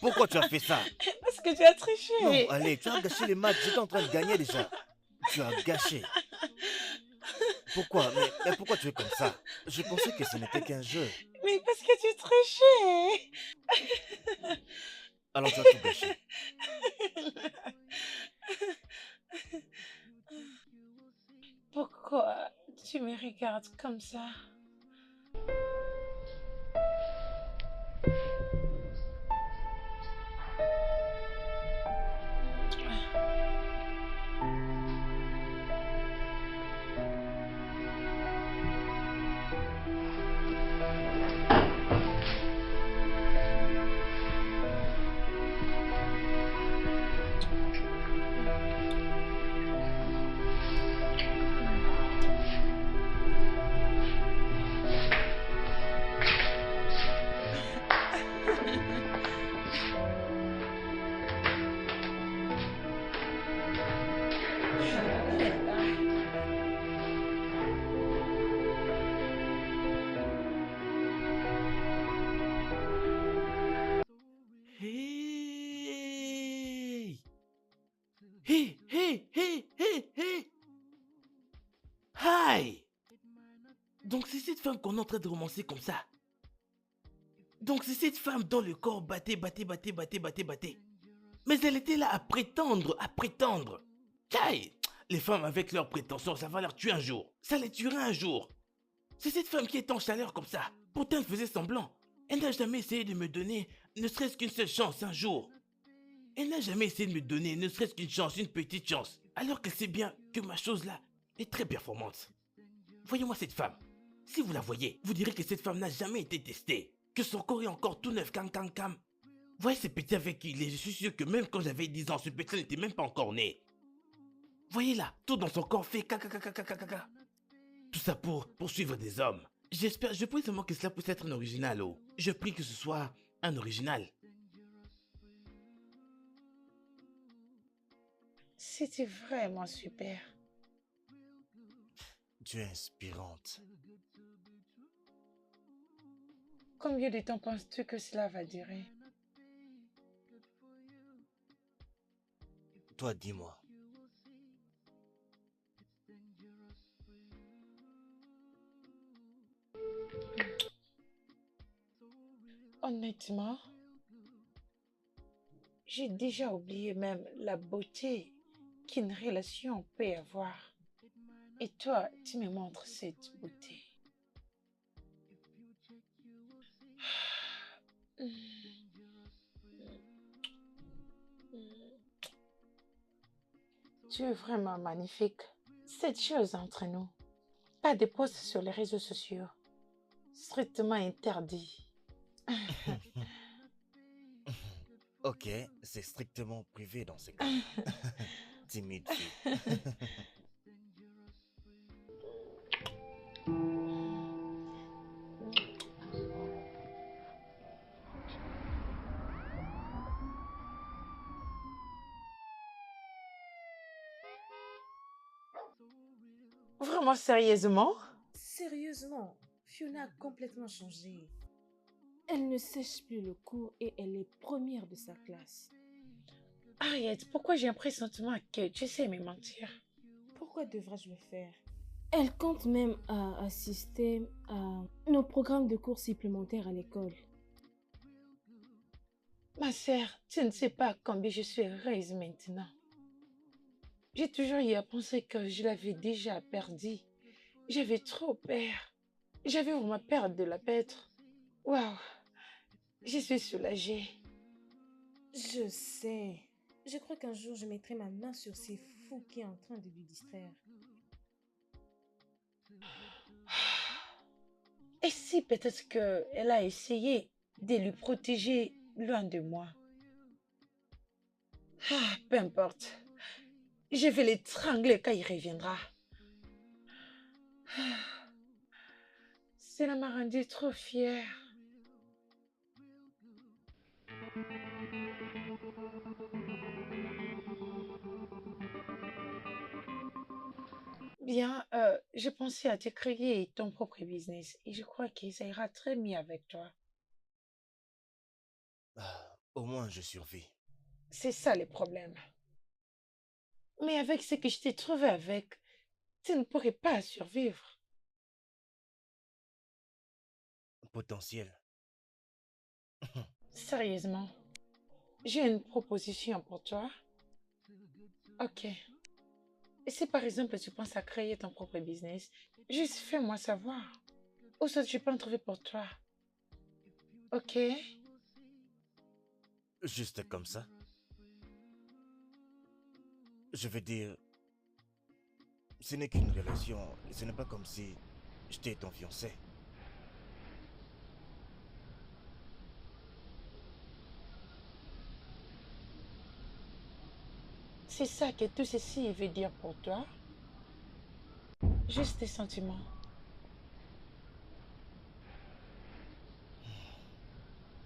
Pourquoi tu as fait ça? Parce que tu as triché. Non, allez, tu as gâché les matchs. J'étais en train de gagner déjà. Tu as gâché. Pourquoi? Mais pourquoi tu es comme ça? Je pensais que ce n'était qu'un jeu. Mais parce que tu trichais. Alors tu as tout gâché. Pourquoi tu me regardes comme ça? Hey! Hey, hey, hey, hey, hey! Hi! Donc c'est cette femme qu'on est en train de romancer comme ça. Donc c'est cette femme dont le corps battait. Mais elle était là à prétendre. Kai! Les femmes avec leurs prétentions, ça va leur tuer un jour. Ça les tuera un jour. C'est cette femme qui est en chaleur comme ça. Pourtant elle faisait semblant. Elle n'a jamais essayé de me donner ne serait-ce qu'une seule chance un jour. Elle n'a jamais essayé de me donner ne serait-ce qu'une chance, une petite chance. Alors qu'elle sait bien que ma chose là est très performante. Voyez-moi cette femme. Si vous la voyez, vous direz que cette femme n'a jamais été testée. Que son corps est encore tout neuf, cam. Voyez ce petit avec qui il est, je suis sûr que même quand j'avais 10 ans, ce petit n'était même pas encore né. Voyez là, tout dans son corps fait caca. Tout ça pour suivre des hommes. Je prie seulement que cela puisse être un original, oh. Je prie que ce soit un original. C'était vraiment super. Tu es inspirante. Combien de temps penses-tu que cela va durer? Toi, dis-moi. Honnêtement, j'ai déjà oublié même la beauté qu'une relation peut avoir. Et toi, tu me montres cette beauté. Tu es vraiment magnifique. Cette chose entre nous. Pas de posts sur les réseaux sociaux. Strictement interdit. Ok, c'est strictement privé dans ces cas. Timide fille. Vraiment sérieusement? Fiona a complètement changé. Elle ne sèche plus le cours et elle est première de sa classe. Arrête, pourquoi j'ai un pressentiment que tu sais me mentir? Pourquoi devrais-je le faire? Elle compte même à assister à nos programmes de cours supplémentaires à l'école. Ma sœur, tu ne sais pas combien je suis heureuse maintenant. J'ai toujours eu à penser que je l'avais déjà perdu. J'avais trop peur. J'avais vraiment peur de la perdre. Waouh, je suis soulagée. Je sais. Je crois qu'un jour, je mettrai ma main sur ces fous qui est en train de lui distraire. Et si peut-être qu'elle a essayé de lui protéger loin de moi? Peu importe. Je vais l'étrangler quand il reviendra. Cela m'a rendu trop fière. Bien, je pensais à te créer ton propre business et je crois que ça ira très bien avec toi. Au moins, je survis. C'est ça le problème. Mais avec ce que je t'ai trouvé avec, tu ne pourrais pas survivre. Potentiel. Sérieusement, j'ai une proposition pour toi. Ok. Et si par exemple tu penses à créer ton propre business, juste fais-moi savoir. Ou soit je peux en trouver pour toi. Ok? Juste comme ça. Je veux dire, ce n'est qu'une relation. Ce n'est pas comme si j'étais ton fiancé. C'est ça que tout ceci veut dire pour toi? Juste des sentiments.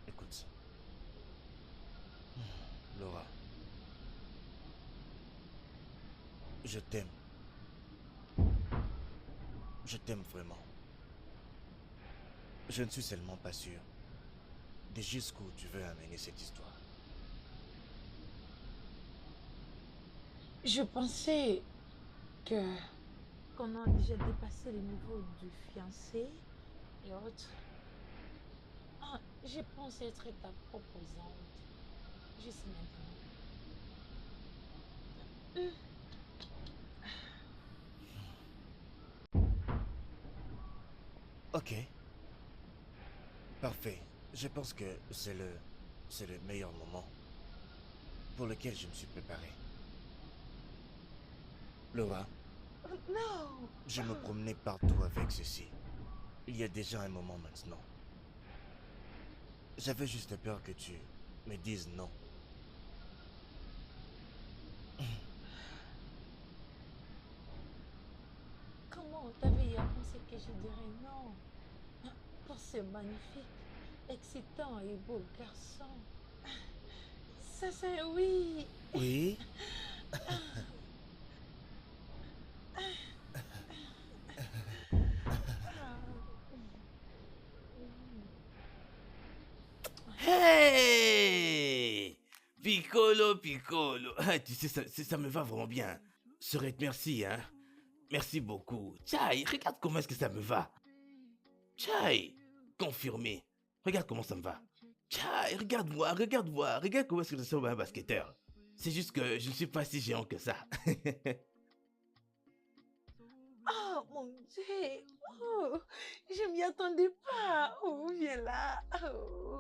Écoute. Laura. Je t'aime. Je t'aime vraiment. Je ne suis seulement pas sûr de jusqu'où tu veux amener cette histoire. Je pensais qu'on a déjà dépassé le niveau du fiancé et autres. Ah, je pense être ta proposante. Juste maintenant. Ok. Parfait. Je pense que c'est le meilleur moment pour lequel je me suis préparé. Laura, Non! je me promenais partout avec ceci. Il y a déjà un moment maintenant. J'avais juste peur que tu me dises non. Comment t'avais à penser que je dirais non pour ce magnifique, excitant et beau garçon? Ça c'est oui! Oui? Hey! Piccolo, Piccolo. Ah, tu sais, ça me va vraiment bien. Serette, merci, hein. Merci beaucoup. Tchai, regarde comment est-ce que ça me va. Tchai, confirmé. Regarde comment ça me va. Tchai, regarde-moi, regarde-moi. Regarde comment est-ce que je suis un basketteur. C'est juste que je ne suis pas si géant que ça. Oh mon Dieu! Oh, je m'y attendais pas! Oh, viens là! Oh,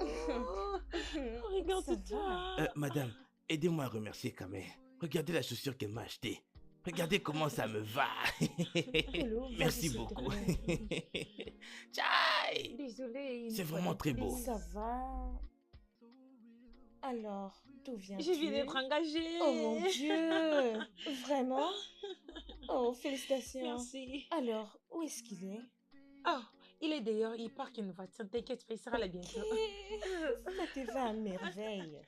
regarde-toi! Madame, aidez-moi à remercier Kamé. Regardez la chaussure qu'elle m'a achetée. Regardez comment ça me va. Hello, Merci vas-y, s'il te beaucoup. plaît. Tchai! Désolée. C'est vraiment très beau. Ça va. Alors, d'où viens-tu? Je viens d'être engagée. Oh mon Dieu! Vraiment? Oh, félicitations. Merci. Alors, où est-ce qu'il est? Oh, il est d'ailleurs, il parque une voiture. T'inquiète pas, il sera là bientôt. Ça te va à merveille.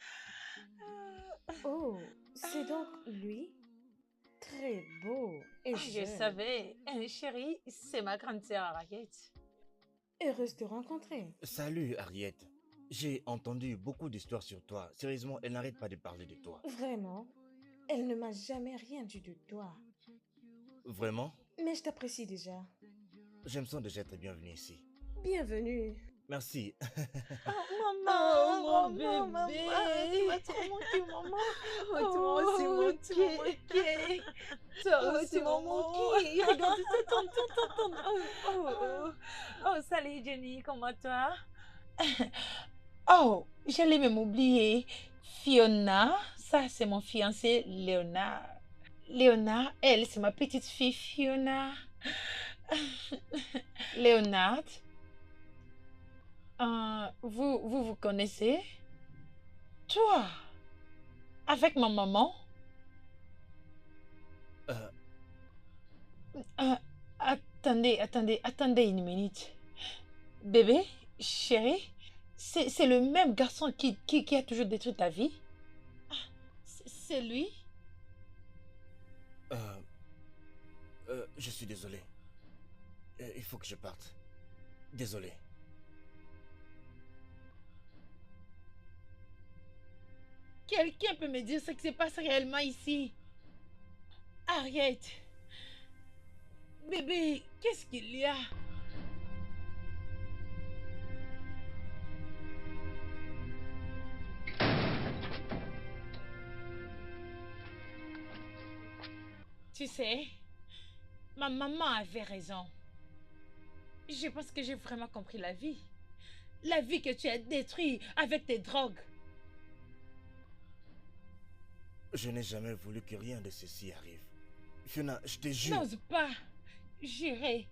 Oh, c'est donc lui? Très beau et Je jeune. savais. Chérie, c'est ma grande sœur à Raquette. Heureuse de te rencontrer. Salut, Harriet. J'ai entendu beaucoup d'histoires sur toi. Sérieusement, elle n'arrête pas de parler de toi. Vraiment, elle ne m'a jamais rien dit de toi. Vraiment? Mais je t'apprécie déjà. Je me sens déjà très bienvenue ici. Bienvenue. Merci. Oh, mon bébé. Tu vas trop manquer, maman. Oh, tu m'as aussi manqué. Toi aussi, maman. Regarde, Oh, salut Jenny, comment toi? Oh, j'allais même oublier. Fiona, ça c'est mon fiancé Léonard. Léonard, elle c'est ma petite fille Fiona. Léonard, vous connaissez? Toi, avec ma maman? Attendez une minute. Bébé, chérie, c'est le même garçon qui a toujours détruit ta vie? Ah, c'est lui? Je suis désolé. Il faut que je parte. Désolé. Quelqu'un peut me dire ce qui se passe réellement ici? Arrête. Bébé, qu'est-ce qu'il y a? Tu sais, ma maman avait raison. Je pense que j'ai vraiment compris la vie. La vie que tu as détruite avec tes drogues. Je n'ai jamais voulu que rien de ceci arrive. Fiona, je te jure. N'ose pas jurer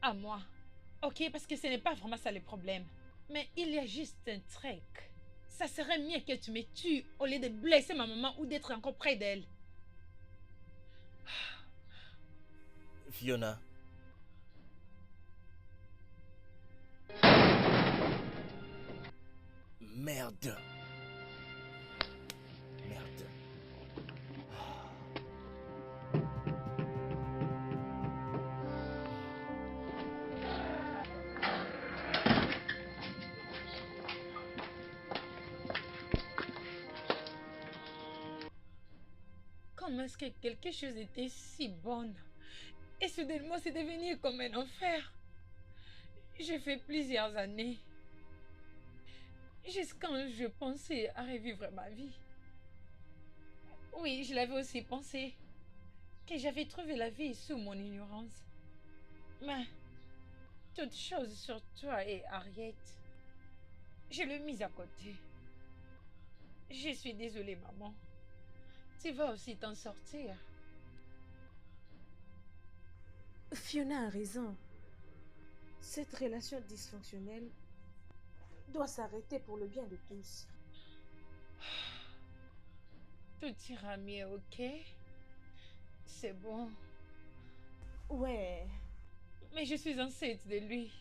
à moi. Ok, parce que ce n'est pas vraiment ça le problème. Mais il y a juste un truc. Ça serait mieux que tu me tues au lieu de blesser ma maman ou d'être encore près d'elle. Fiona. Merde. Merde. Comment est-ce que quelque chose était si bon et soudainement c'est devenu comme un enfer? J'ai fait plusieurs années. Jusqu'à quand je pensais à revivre ma vie. Oui, je l'avais aussi pensé. Que j'avais trouvé la vie sous mon ignorance. Mais, toute chose sur toi et Harriet, je l'ai mise à côté. Je suis désolée, maman. Tu vas aussi t'en sortir. Fiona a raison. Cette relation dysfonctionnelle doit s'arrêter pour le bien de tous. Tout ira mieux, ok? C'est bon. Ouais. Mais je suis enceinte de lui.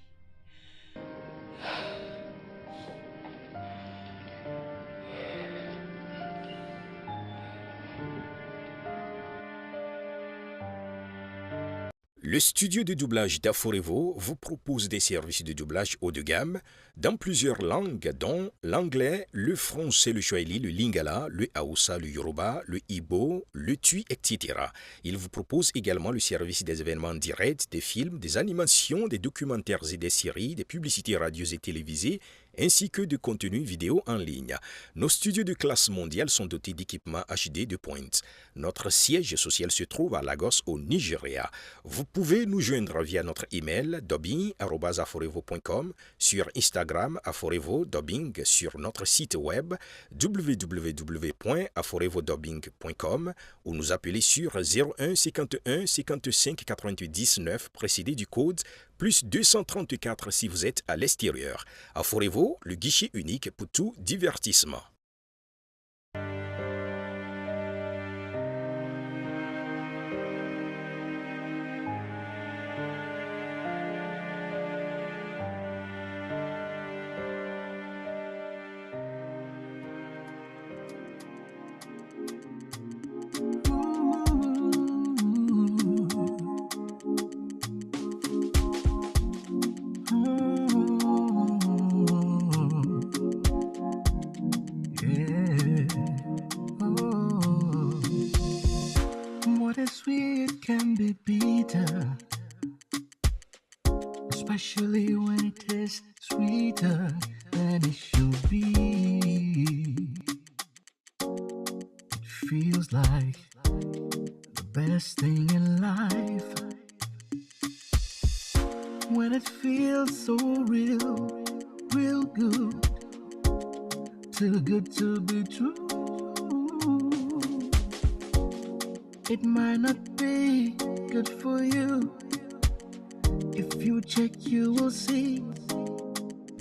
Le studio de doublage d'Aforevo vous propose des services de doublage haut de gamme dans plusieurs langues, dont l'anglais, le français, le swahili, le lingala, le haoussa, le yoruba, le ibo, le tui, etc. Il vous propose également le service des événements directs, des films, des animations, des documentaires et des séries, des publicités radios et télévisées, ainsi que de contenus vidéo en ligne. Nos studios de classe mondiale sont dotés d'équipements HD de pointe. Notre siège social se trouve à Lagos, au Nigeria. Vous pouvez nous joindre via notre email dubbing@aforevo.com, sur Instagram aforevo-dubbing, sur notre site web www.aforevodubbing.com ou nous appeler sur 01 51 55 90 9 précédé du code plus 234 si vous êtes à l'extérieur. Aforevo, le guichet unique pour tout divertissement. Ooh. feels like the best thing in life. When it feels so real, real good, too good to be true. It might not be good for you. If you check, you will see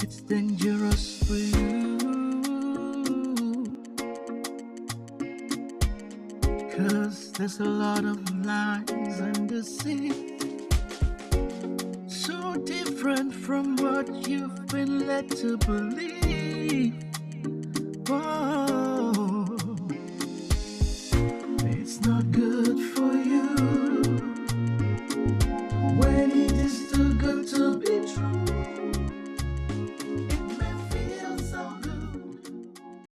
it's dangerous for you. 'Cause there's a lot of lies and deceit, so different from what you've been led to believe. Oh,